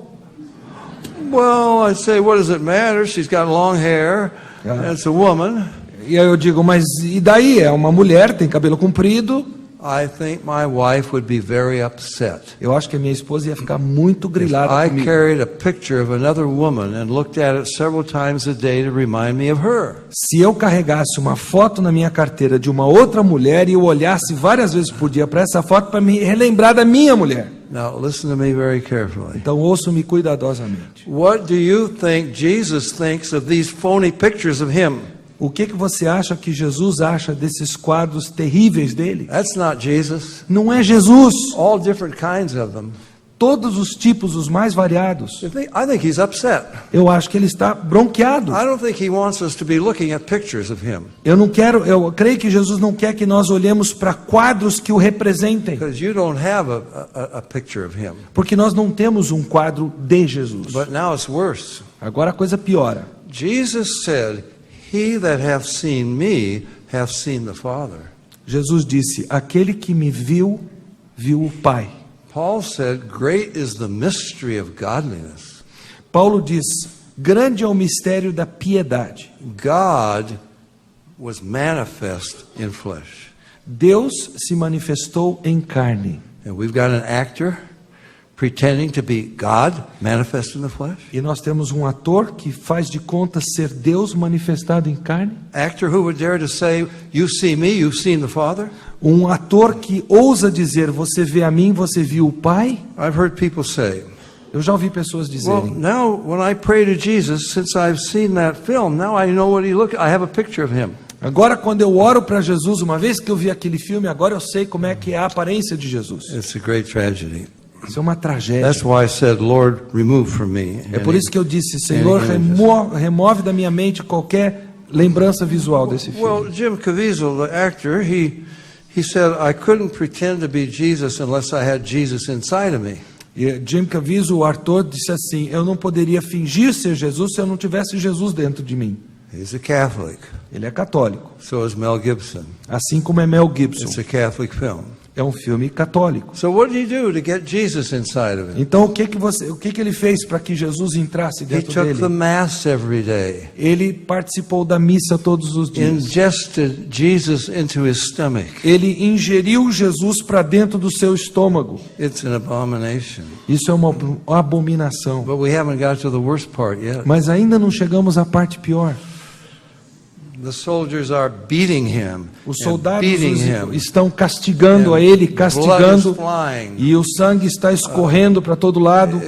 Well, I say, what does it matter? She's got long hair. Yeah. It's a woman. E aí eu digo, mas e daí? É uma mulher, tem cabelo comprido. I think my wife would be very upset Eu acho que a minha esposa ia ficar muito if grilhada I comigo. carried a picture of another woman and looked at it several times a day to remind me of her. Se eu carregasse uma foto na minha carteira de uma outra mulher e eu olhasse várias vezes por dia para essa foto para me relembrar da minha mulher. Now, listen to me very carefully. Então ouço-me cuidadosamente. What do you think Jesus thinks of these phony pictures of him? O que você acha que Jesus acha desses quadros terríveis dele? That's not Jesus. Não é Jesus. All different kinds of them. Todos os tipos, os mais variados. I think he's upset. Eu acho que ele está bronqueado. I don't think he wants us to be looking at pictures of him. Eu creio que Jesus não quer que nós olhemos para quadros que o representem. Because you don't have a picture of him. Porque nós não temos um quadro de Jesus. But now it's worse. Agora a coisa piora. Jesus said, "He that hath seen me hath seen the Father." Jesus disse, aquele que me viu, viu o Pai. Paul said, "Great is the mystery of godliness." Paulo diz, grande é o mistério da piedade. God was manifest in flesh. Deus se manifestou em carne. And we've got an actor pretending to be God manifest in the flesh. E nós temos um ator que faz de conta ser Deus manifestado em carne. Actor who would dare to say, "You see me, you've seen the Father." Um ator que ousa dizer, você vê a mim, você viu o Pai. I've heard people say, Eu já ouvi pessoas "Well, dizerem, now when I pray to Jesus, since I've seen that film, now I know what he looked. I have a picture of him." agora quando eu oro para Jesus, uma vez que eu vi aquele filme, agora eu sei como é que é a aparência de Jesus. It's a great tragedy. Isso é uma tragédia. That's why I said, "Lord, remove from me." É por isso que eu disse, Senhor, remove da minha mente qualquer lembrança visual desse filme. Well, Jim Caviezel, the actor, he said, "I couldn't pretend to be Jesus unless I had Jesus inside of me." E Jim Caviezel, o ator, disse assim, eu não poderia fingir ser Jesus se eu não tivesse Jesus dentro de mim. He's a Catholic. Ele é católico, So is Mel Gibson. assim como é Mel Gibson. It's a Catholic film. É um filme católico. So what did he do to get Jesus inside of him? Então o que ele fez para que Jesus entrasse He dentro took the dele? Mass every day, Ele participou da missa todos os dias. ingested Jesus into his stomach. Ele ingeriu Jesus para dentro do seu estômago. It's an abomination. Isso é uma abominação. But we haven't got to the worst part yet. Mas ainda não chegamos à parte pior. The soldiers are beating him. Os and soldados beating him. estão castigando And a ele, blood is castigando, flying. e o sangue está escorrendo para todo lado.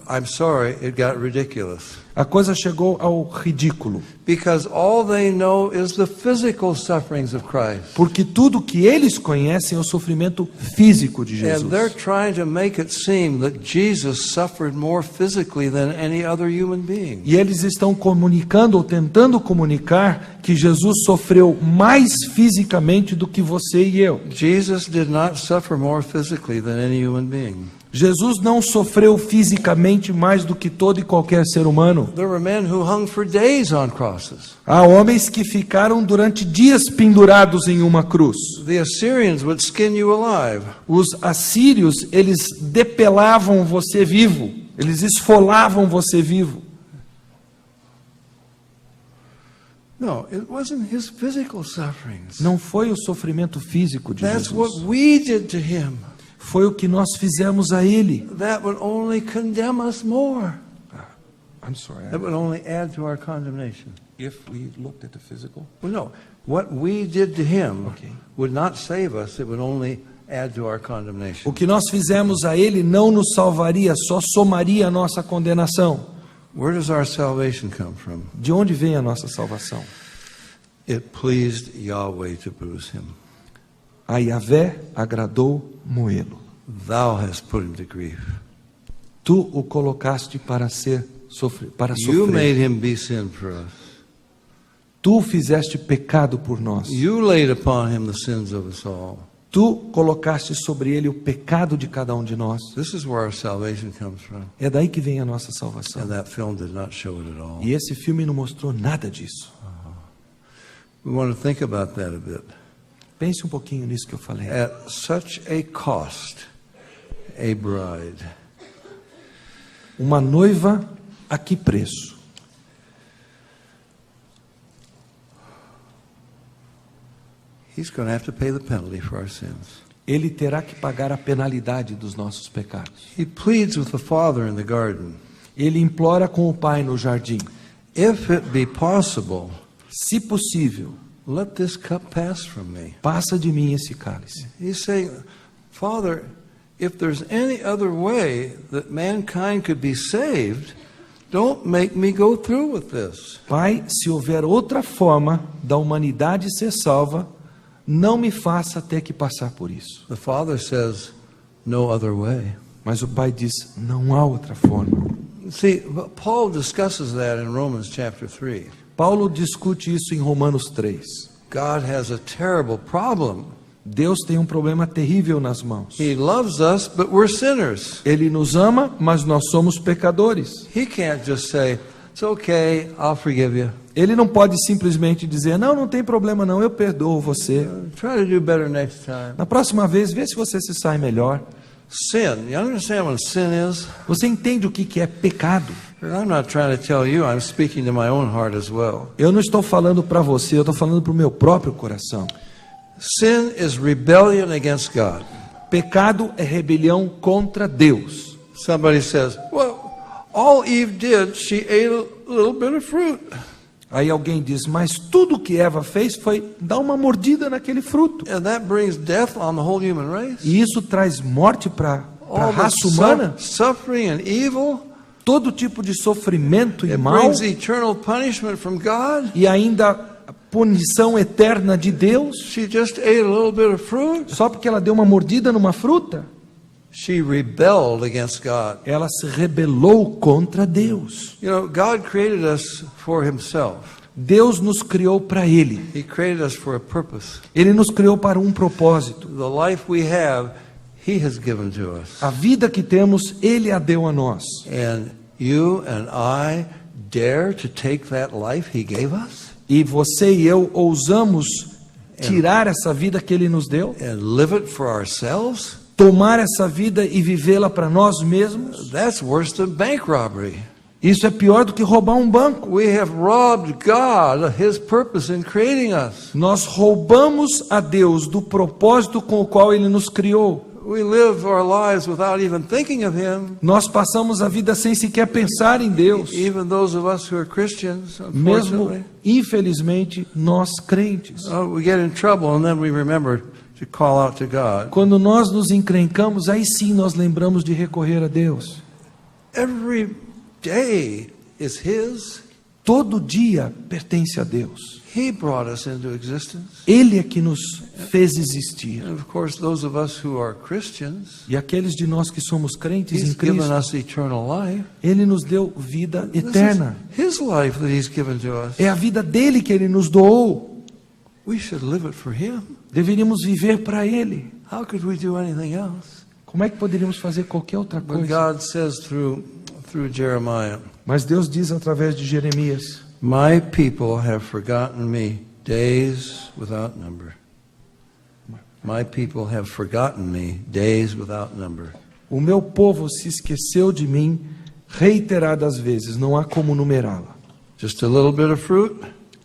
I'm sorry, it got ridiculous. A coisa chegou ao ridículo, Because all they know is the physical sufferings of Christ. porque tudo que eles conhecem é o sofrimento físico de And they're Jesus. trying to make it seem that Jesus suffered more physically than any other human being. E eles estão comunicando ou tentando comunicar que Jesus sofreu mais fisicamente do que você e eu. Jesus did not suffer more physically than any human being. Jesus não sofreu fisicamente mais do que todo e qualquer ser humano. There were men who hung for days on crosses. Há homens que ficaram durante dias pendurados em uma cruz. The Assyrians would skin you alive. Os assírios, eles depelavam você vivo. Eles esfolavam você vivo. No, it wasn't his physical sufferings. Não foi o sofrimento físico de That's what Jesus. we did to him. Foi o que nós fizemos a ele. That would only condemn us more. I'm sorry. That would only add to our condemnation. If we looked at the physical. Well, no. What we did to him Okay. would not save us. It would only add to our O condemnation. que nós fizemos a ele não nos salvaria, só somaria a nossa condenação. Where does our salvation come from? De onde vem a nossa salvação? It pleased Yahweh to bruise him. A Yahvé agradou moê-lo. Thou hast put him to grief. Tu o colocaste para para You made sofrer. him be sin for us. Tu o fizeste pecado por nós. You laid upon him the sins of us all. Tu colocaste sobre ele o pecado de cada um de nós. This is where our salvation comes from. É daí que vem a nossa salvação. And that film did not show it at all. E esse filme não mostrou nada disso. We want to think about that a bit. Pense um pouquinho nisso que eu falei. At such a cost, a bride. Uma noiva, a que preço? He's going to have to pay the penalty for our sins. Ele terá que pagar a penalidade dos nossos pecados. He pleads with the Father in the garden. Ele implora com o Pai no jardim. If it be possible, Se possível, let this cup pass from me. passa de mim esse cálice. He's saying, Father, if there's any other way that mankind could be saved, don't make me go through with this. Pai, se houver outra forma da humanidade ser salva, não me faça ter que passar por isso. The Father says, no other way. Mas o Pai diz, não há outra forma. See, Paul discusses that in Romans chapter 3. Paulo discute isso em Romanos 3. God has a terrible problem. Deus tem um problema terrível nas mãos. He loves us, but we're sinners. Ele nos ama, mas nós somos pecadores. He can't just say, it's okay, I'll forgive you. Ele não pode simplesmente dizer, não tem problema não, eu perdoo você. Try to do better next time. Na próxima vez, vê se você se sai melhor. Sin. You understand what sin is? Você entende o que é pecado? I'm not trying to tell you, I'm speaking to my own heart as well. Eu não estou falando para você, eu estou falando para o meu próprio coração. Sin is rebellion against God. Pecado é rebelião contra Deus. Somebody says, well, all Eve did, she ate a little bit of fruit. Aí alguém diz, mas tudo que Eva fez foi dar uma mordida naquele fruto. And that brings death on the whole human race. E isso traz morte para a All the raça humana. suffering and evil. Todo tipo de sofrimento e It mal. brings eternal punishment from God. E ainda a punição eterna de Deus. She just ate a little bit of fruit. Só porque ela deu uma mordida numa fruta. She rebelled against God. Ela se rebelou contra Deus. You know, God created us for himself. Deus nos criou para Ele. He created us for a purpose. Ele nos criou para um propósito. The life we have, he has given to us. A vida que temos, Ele a deu a nós. And you and I dare to take that life he gave us? E você e eu ousamos tirar essa vida que Ele nos deu, and live it for ourselves, tomar essa vida e vivê-la para nós mesmos, that's worse than bank robbery. isso é pior do que roubar um banco. We have robbed God of His purpose in creating us. Nós roubamos a Deus do propósito com o qual Ele nos criou. We live our lives without even thinking of Him. Nós passamos a vida sem sequer pensar em Deus. Even those of us who are Christians, Mesmo, unfortunately, infelizmente, nós crentes. we get in trouble and then we remember to call out to God. Quando nós nos encrencamos, aí sim nós lembramos de recorrer a Deus. Every day is His. Todo dia pertence a Deus. He brought us into existence. Ele é que nos fez existir. And of course, those of us who are Christians, E aqueles de nós que somos crentes He's em Cristo, given us eternal life. Ele nos deu vida This eterna. is His life that He's given to us. É a vida dele que Ele nos doou. We should live it for Him. Deveríamos viver para Ele. How could we do anything else? Como é que poderíamos fazer qualquer outra But coisa? God says through Jeremiah, Mas Deus diz através de Jeremias: my people have forgotten me days without number. My people have forgotten me days without number. o meu povo se esqueceu de mim reiteradas vezes, não há como numerá-la. Just a little bit of fruit,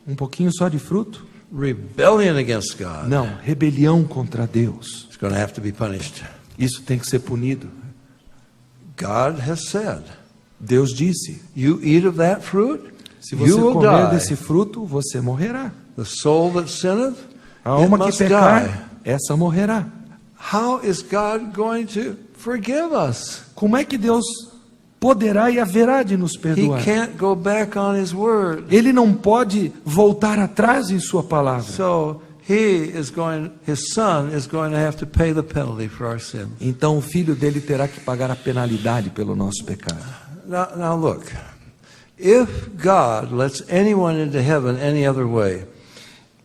Um pouquinho só de fruto? rebellion against God. Não, rebelião contra Deus. It's going to have to be punished. Isso tem que ser punido. God has said, Deus disse: you eat of that fruit, se você you will comer die. desse fruto, você morrerá. The soul that sinneth, A it alma que must die. pecar, essa morrerá. How is God going to forgive us? Como é que Deus poderá e haverá de nos He perdoar? can't go back on His word. Ele não pode voltar atrás em sua palavra. So His son is going to have to pay the penalty for our sins. Então o filho dele terá que pagar a penalidade pelo nosso pecado. Now look, if God lets anyone into heaven any other way,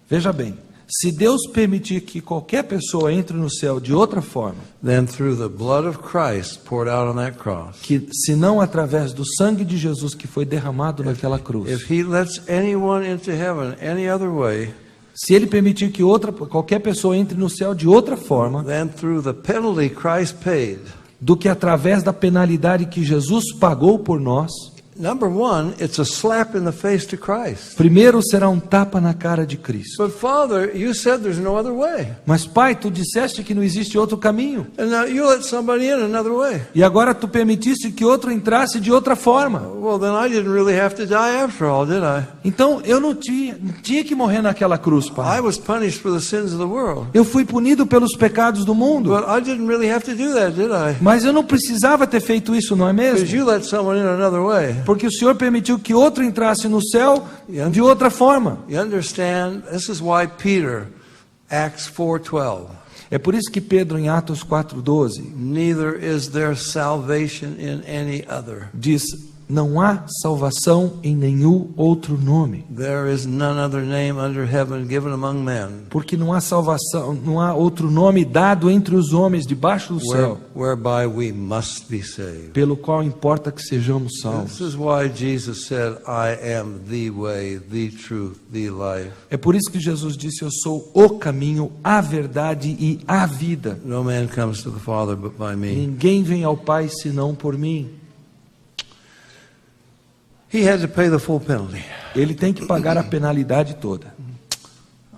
Veja bem, se Deus permitir que qualquer pessoa entre no céu de outra forma, then through the blood of Christ poured out on that cross, que se não através do sangue de Jesus que foi derramado naquela cruz, if He lets anyone into heaven any other way, se Ele permitir que qualquer pessoa entre no céu de outra forma, then through the penalty Christ paid, do que através da penalidade que Jesus pagou por nós, number one, it's a slap in the face to Christ. primeiro será um tapa na cara de Cristo. But Father, you said there's no other way. Mas Pai, tu disseste que não existe outro caminho. And now you let somebody in another way. E agora tu permitiste que outro entrasse de outra forma. Well, then I didn't really have to die after all, did I? Então eu não tinha que morrer naquela cruz, I Pai. was punished for the sins of the world. Eu fui punido pelos pecados do mundo. But I didn't really have to do that, did I? Mas eu não precisava ter feito isso, não é Because mesmo? you let someone in another way. Porque o Senhor permitiu que outro entrasse no céu de outra forma. You understand? This is why Peter, Acts 4:12, É por isso que Pedro, em Atos 4,12, neither is there salvation in any other. diz: não há salvação em nenhum outro nome. There is none other name under heaven given among men, Porque não há salvação, não há outro nome dado entre os homens debaixo do céu, whereby we must be saved. pelo qual importa que sejamos This salvos. is why Jesus said, I am the way, the truth, the life. É por isso que Jesus disse: eu sou o caminho, a verdade e a vida. No man comes to the Father but by me. Ninguém vem ao Pai senão por mim. He had to pay the full penalty. Ele tem que pagar a penalidade toda.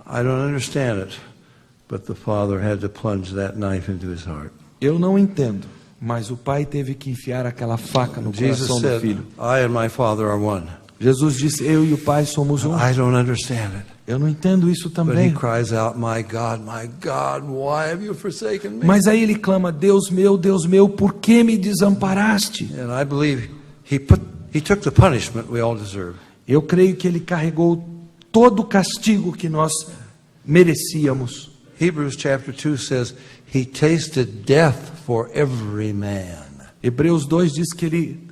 I don't understand it, but the Father had to plunge that knife into his heart. Eu não entendo, mas o Pai teve que enfiar aquela faca no Jesus coração do said, filho. I and my Father are one. Jesus disse: eu e o Pai somos um. I don't understand it. Eu não entendo isso But he também. cries out, my God, why have you forsaken me? Mas aí ele clama: Deus meu, por que me desamparaste? And I believe he took the punishment we all deserve. Eu creio que ele carregou todo o castigo que nós merecíamos. Hebrews chapter 2 says, he tasted death for every man. Hebreus 2 diz que ele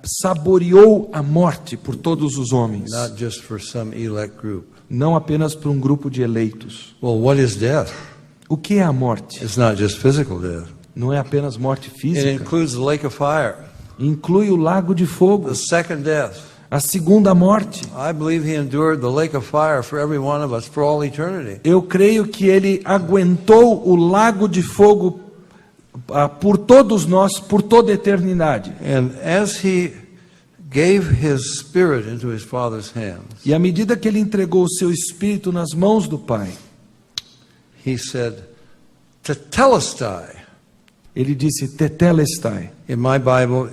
saboreou a morte por todos os homens, Not just for some elect group. não apenas por um grupo de eleitos. Well, what is death? O que é a morte? It's not just physical death. Não é apenas morte It física. includes the lake of fire, Inclui o lago de fogo, the second death. A segunda morte. I believe he endured the lake of fire for every one of us for all eternity. Eu creio que ele aguentou o lago de fogo por todos nós, por toda a eternidade. And as he gave his spirit into his Father's hands, E à medida que ele entregou o seu espírito nas mãos do Pai, he said, Tetelestai. ele disse, Tetelestai. In my Bible,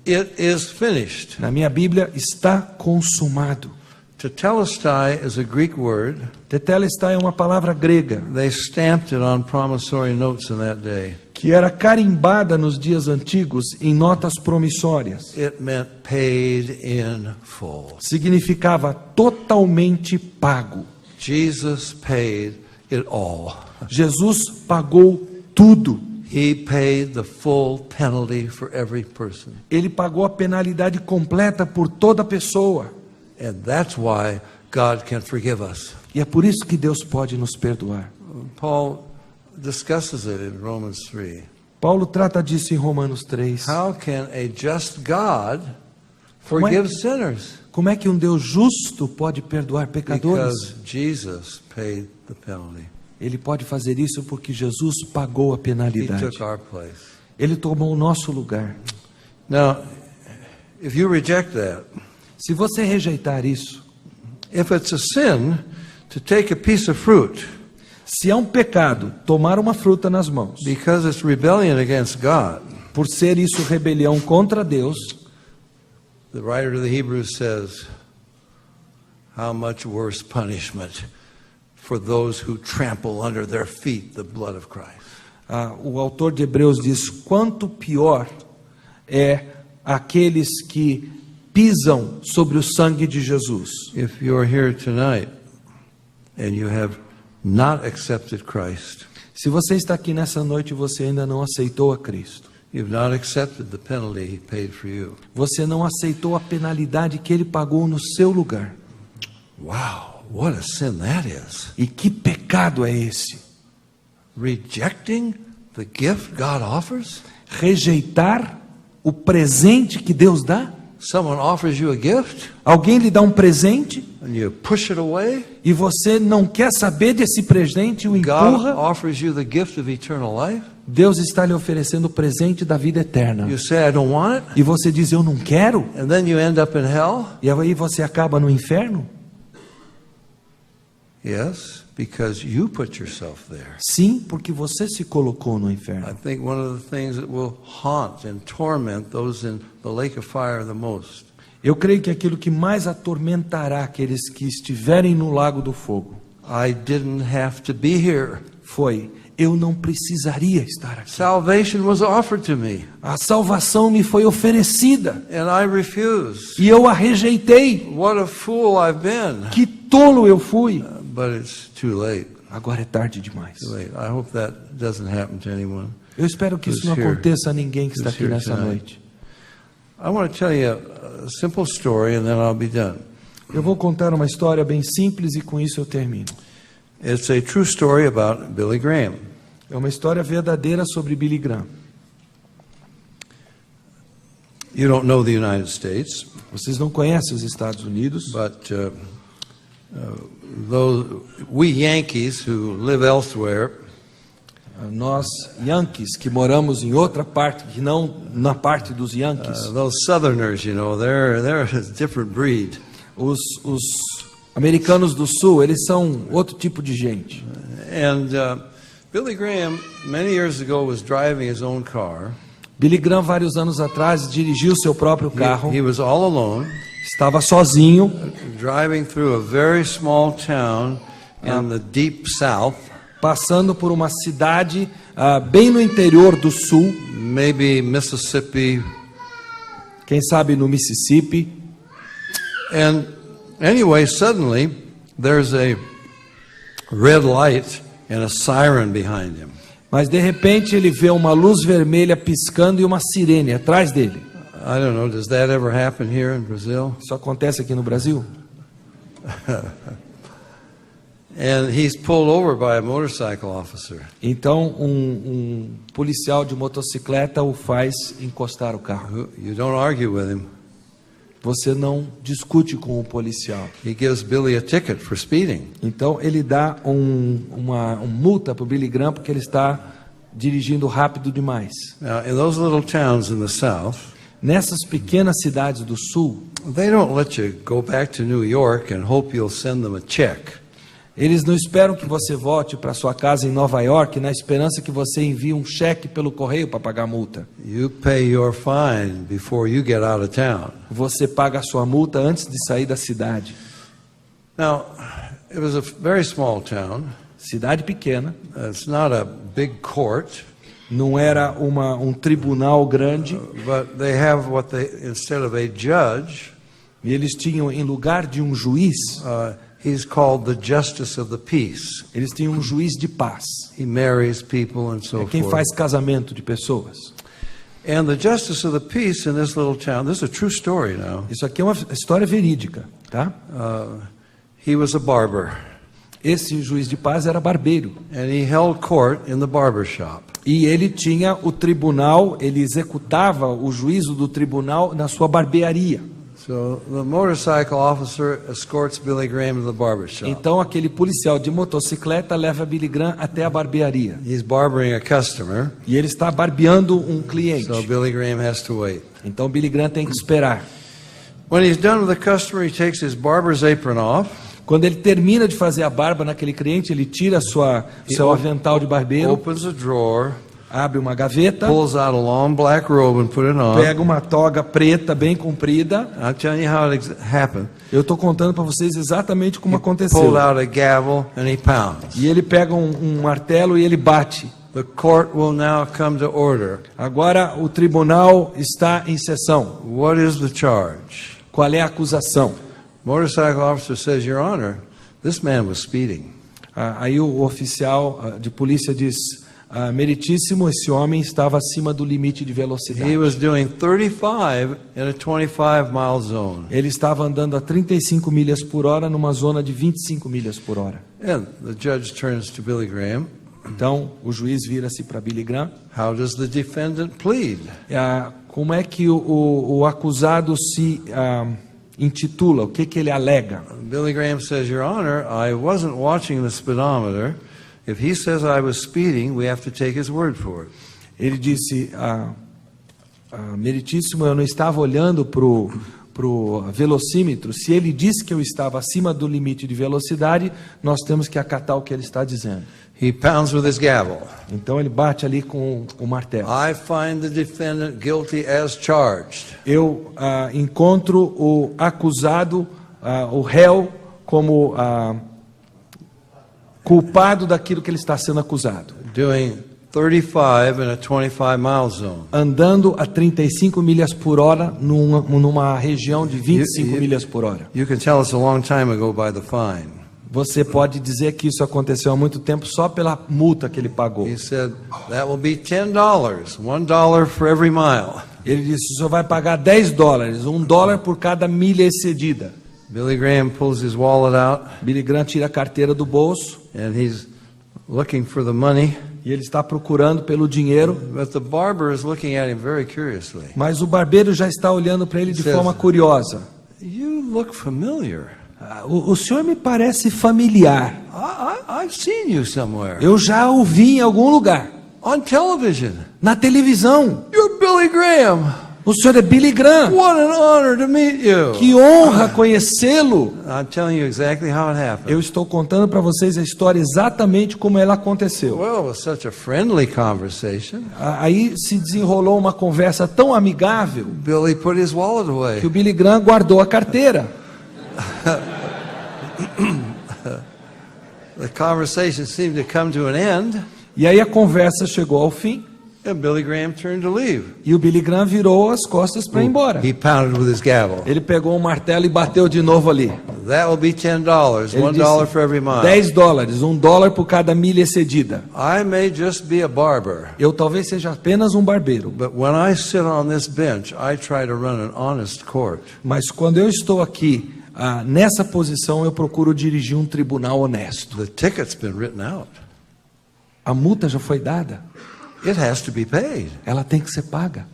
it is finished. Na minha Bíblia, está consumado. Tetelestai is a Greek word. Tetelestai é uma palavra grega, They stamped it on promissory notes in that day. que era carimbada nos dias antigos em notas promissórias. It meant paid in full. Significava totalmente pago. Jesus paid it all. Jesus pagou tudo. He paid the full penalty for every person. Ele pagou a penalidade completa por toda pessoa. And that's why God can forgive us. E é por isso que Deus pode nos perdoar. Paul discusses it in Romans 3. Paulo trata disso em Romanos 3. How can a just God forgive sinners? Como é que um Deus justo pode perdoar pecadores? Because Jesus paid the penalty. Ele pode fazer isso porque Jesus pagou a He penalidade. took our place. Ele tomou o nosso lugar. Now, if you reject that, Se você rejeitar isso, if it's a sin to take a piece of fruit se é um pecado tomar uma fruta nas mãos, because it's rebellion against God, por ser isso rebelião contra Deus, the writer to the Hebrews says, how much worse punishment for those who trample under their feet the blood of Christ. O autor de Hebreus diz, quanto pior é aqueles que pisam sobre o sangue de Jesus. If you're here tonight and you have not accepted Christ, Se você está aqui nessa noite e você ainda não aceitou a Cristo, you've not accepted the penalty He paid for you. você não aceitou a penalidade que Ele pagou no seu lugar. Wow, what a sin that is. E que pecado é esse? Rejecting the gift God offers? Rejeitar o presente que Deus dá? Someone offers you a gift Alguém lhe dá um presente and you push it away. e você não quer saber desse presente e o God empurra? offers you the gift of eternal life. Deus está lhe oferecendo o presente da vida eterna. You say, I don't want it. E você diz, eu não quero? And then you end up in hell. E aí você acaba no inferno? Yes, because you put yourself there. Sim, porque você se colocou no I inferno. think one of the things that will haunt and torment those in the lake of fire the most Eu creio que aquilo que mais atormentará aqueles que estiverem no lago do fogo I didn't have to be here. foi, eu não precisaria estar aqui. Salvation was offered to me, A salvação me foi oferecida and I refused. e eu a rejeitei. What a fool I've been. Que tolo eu fui. But it's too late. Agora é tarde demais. Too late. I hope that doesn't happen to anyone. Eu espero que isso não Who's here? aconteça a ninguém que está Who's aqui here nessa tonight? noite. I want to tell you a simple story, and then I'll be done. Eu vou contar uma história bem simples e com isso eu termino. It's a true story about Billy Graham. É uma história verdadeira sobre Billy Graham. You don't know the United States, Vocês não conhecem os Estados Unidos, but those we Yankees who live elsewhere, nós Yankees que moramos em outra parte, que não na parte dos Yankees, those Southerners, you know, they're a different breed. os americanos do Sul, eles são outro tipo de gente. And Billy Graham, many years ago, was driving his own car. Billy Graham, vários anos atrás, dirigiu seu próprio carro, He was all alone, estava sozinho, driving through a very small town in the deep south, passando por uma cidade bem no interior do Sul, maybe Mississippi. quem sabe no Mississippi. And anyway, suddenly there's a red light and a siren behind him. Mas de repente ele vê uma luz vermelha piscando e uma sirene atrás dele. I don't know, does that ever happen here in Brazil? Isso acontece aqui no Brasil? And he's pulled over by a motorcycle officer. Então um policial de motocicleta o faz encostar o carro. You don't argue with him. você não discute com o policial. He gives Billy a ticket for speeding. Então ele dá uma multa para o Billy Graham porque ele está dirigindo rápido demais. Now, in those little towns in the South, Nessas pequenas cidades do sul, they don't let you go back to New York and hope you'll send them a check. eles não esperam que você volte para sua casa em Nova York na esperança que você envie um cheque pelo correio para pagar a multa. You pay your fine before you get out of town. Você paga a sua multa antes de sair da cidade. Now, it was a very small town. Cidade pequena, It's not a big court, não era um tribunal grande, but they have what they, instead of a judge, e eles tinham, em lugar de um juiz, he's called the justice of the peace. eles tinham um juiz de paz. He marries people and so É quem forth. faz casamento de pessoas. And the justice of the peace in this little town, this is a true story now. Isso aqui é uma história verídica, tá? He was a barber, Esse juiz de paz era barbeiro. and he held court in the barber shop. E ele tinha o tribunal, ele executava o juízo do tribunal na sua barbearia. So the motorcycle officer escorts Billy Graham to the barber shop. Então aquele policial de motocicleta leva Billy Graham até a barbearia. He's barbering a customer, E ele está barbeando um cliente. so Billy Graham has to wait. Então Billy Graham tem que esperar. When he's done with the customer, he takes his barber's apron off, Quando ele termina de fazer a barba naquele cliente, ele tira seu avental de barbeiro, opens a drawer, abre uma gaveta, pulls out a long black robe and put it on. pega uma toga preta bem comprida. I'll tell you how it happened. Eu estou contando para vocês exatamente como Pulled aconteceu. out a gavel and he pounds. E ele pega um martelo e ele bate. The court will now come to order. Agora o tribunal está em sessão. What is the charge? Qual é a acusação? Motorcycle officer says, Your Honor, this man was speeding. Aí o oficial de polícia diz: meritíssimo, esse homem estava acima do limite de velocidade. He was doing 35 in a 25-mile zone. Ele estava andando a 35 milhas por hora numa zona de 25 milhas por hora. And the judge turns to Billy Graham. Então o juiz vira-se para Billy Graham. How does the defendant plead? Como é que o acusado se intitula? O que ele alega? Billy Graham says, Your Honor, I wasn't watching the speedometer. If he says I was speeding, we have to take his word for it. Ele disse: meritíssimo, eu não estava olhando pro velocímetro. Se ele disse que eu estava acima do limite de velocidade, nós temos que acatar o que ele está dizendo. He pounds with his gavel. Então ele bate ali com o martelo. I find the defendant guilty as charged. Eu encontro o acusado, o réu, como culpado daquilo que ele está sendo acusado. Doing 35 in a 25-mile zone. Andando a 35 milhas por hora numa região de 25 milhas por hora. You can tell us a long time ago by the fine. Você pode dizer que isso aconteceu há muito tempo só pela multa que ele pagou. He said, that will be $10, $1 for every mile. Ele disse: o senhor vai pagar $10, $1 por cada milha excedida. Billy Graham pulls his wallet out, Billy Graham tira a carteira do bolso and he's looking for the money. e ele está procurando pelo dinheiro, But the barber is looking at him very curiously. mas o barbeiro já está olhando para ele de Certo. forma curiosa. You look familiar. O senhor me parece familiar. I've seen you somewhere. Eu já o vi em algum lugar. On television. Na televisão. You're Billy Graham. O senhor é Billy Graham. What an honor to meet you. Que honra conhecê-lo. I'm telling you exactly how it happened. Eu estou contando para vocês a história exatamente como ela aconteceu. Well, it was such a friendly conversation. Aí se desenrolou uma conversa tão amigável Billy put his wallet que away. o Billy Graham guardou a carteira. The conversation seemed to come to an end, E aí a conversa chegou ao fim and Billy Graham turned to leave. e o Billy Graham virou as costas para ir embora. He pounded with his gavel. Ele pegou um martelo e bateu de novo ali. That will be $10, Ele $1 disse, for every mile. $10, $1 por cada milha excedida. I may just be a barber, Eu talvez seja apenas um barbeiro, but when I sit on this bench, I try to run an honest court. mas quando eu estou aqui nessa posição, eu procuro dirigir um tribunal honesto. The ticket's been written out. A multa já foi dada, It has to be paid. ela tem que ser paga.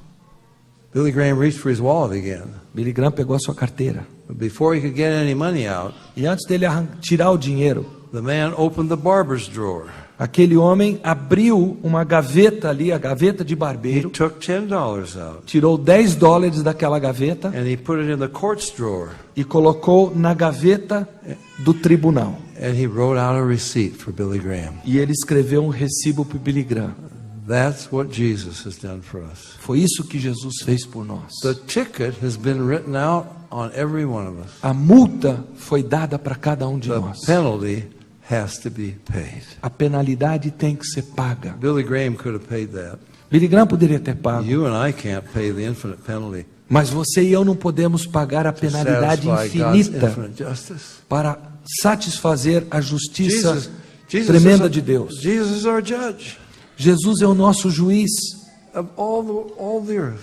Billy Graham reached for his wallet again. Billy Graham pegou a sua carteira. But before he could get any money out, E antes dele tirar o dinheiro, the man opened the barber's drawer. aquele homem abriu uma gaveta ali, a gaveta de He barbeiro, took $10 out tirou $10 daquela gaveta and he put it in the court's drawer e colocou na gaveta do tribunal. and he wrote out a receipt for Billy Graham. E ele escreveu um recibo para o Billy Graham. That's what Jesus has done for us. Foi isso que Jesus fez por nós. The ticket has been written out on every one of us. A multa foi dada para cada um de The nós. penalty has to be paid. A penalidade tem que ser paga. Billy Graham could have paid that. Billy Graham poderia ter pago, You and I can't pay the infinite penalty mas você e eu não podemos pagar a to penalidade satisfy God's infinita infinite justice. para satisfazer a justiça Jesus tremenda is de Deus. Jesus is our judge Jesus é o nosso juiz, of all the earth.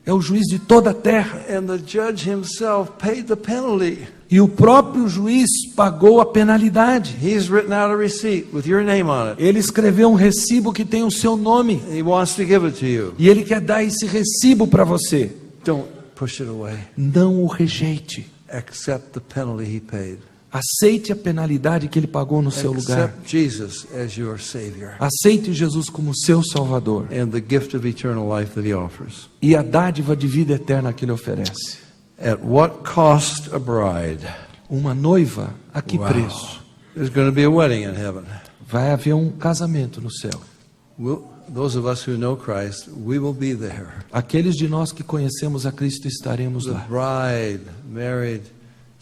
é o juiz de toda a terra. And the judge himself paid the penalty. E o próprio juiz pagou a penalidade. He's written out a receipt with your name on it. Ele escreveu um recibo que tem o seu nome. He wants to give it to you. E ele quer dar esse recibo para você. Don't push it away. Não o rejeite. Accept the penalty he paid. Aceite a penalidade que ele pagou no seu lugar. Accept Jesus as your Savior Aceite Jesus como seu Salvador. and the gift of eternal life that he offers. E a dádiva de vida eterna que ele oferece. At what cost a bride? Uma noiva, a que Wow. preço? There's going to be a wedding in heaven. Vai haver um casamento no céu. Those of us who know Christ, we will be there. Aqueles de nós que conhecemos a Cristo estaremos The lá. bride married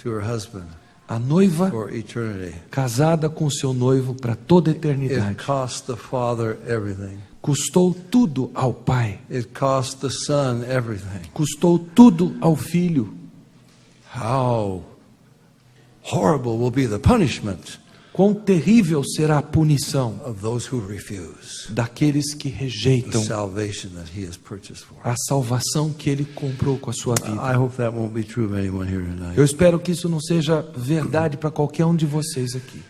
to her husband A noiva for eternity. casada com seu noivo para toda a It eternidade. cost the Father everything. Custou tudo ao Pai. It cost the Son everything. Custou tudo ao Filho. How horrible will be the punishment Quão terrível será a punição of those who refuse daqueles que the rejeitam salvation that He has purchased for a us. salvação que Ele comprou com a sua vida. I hope that won't be true of anyone here tonight. Eu espero que isso não seja verdade para qualquer um de vocês aqui.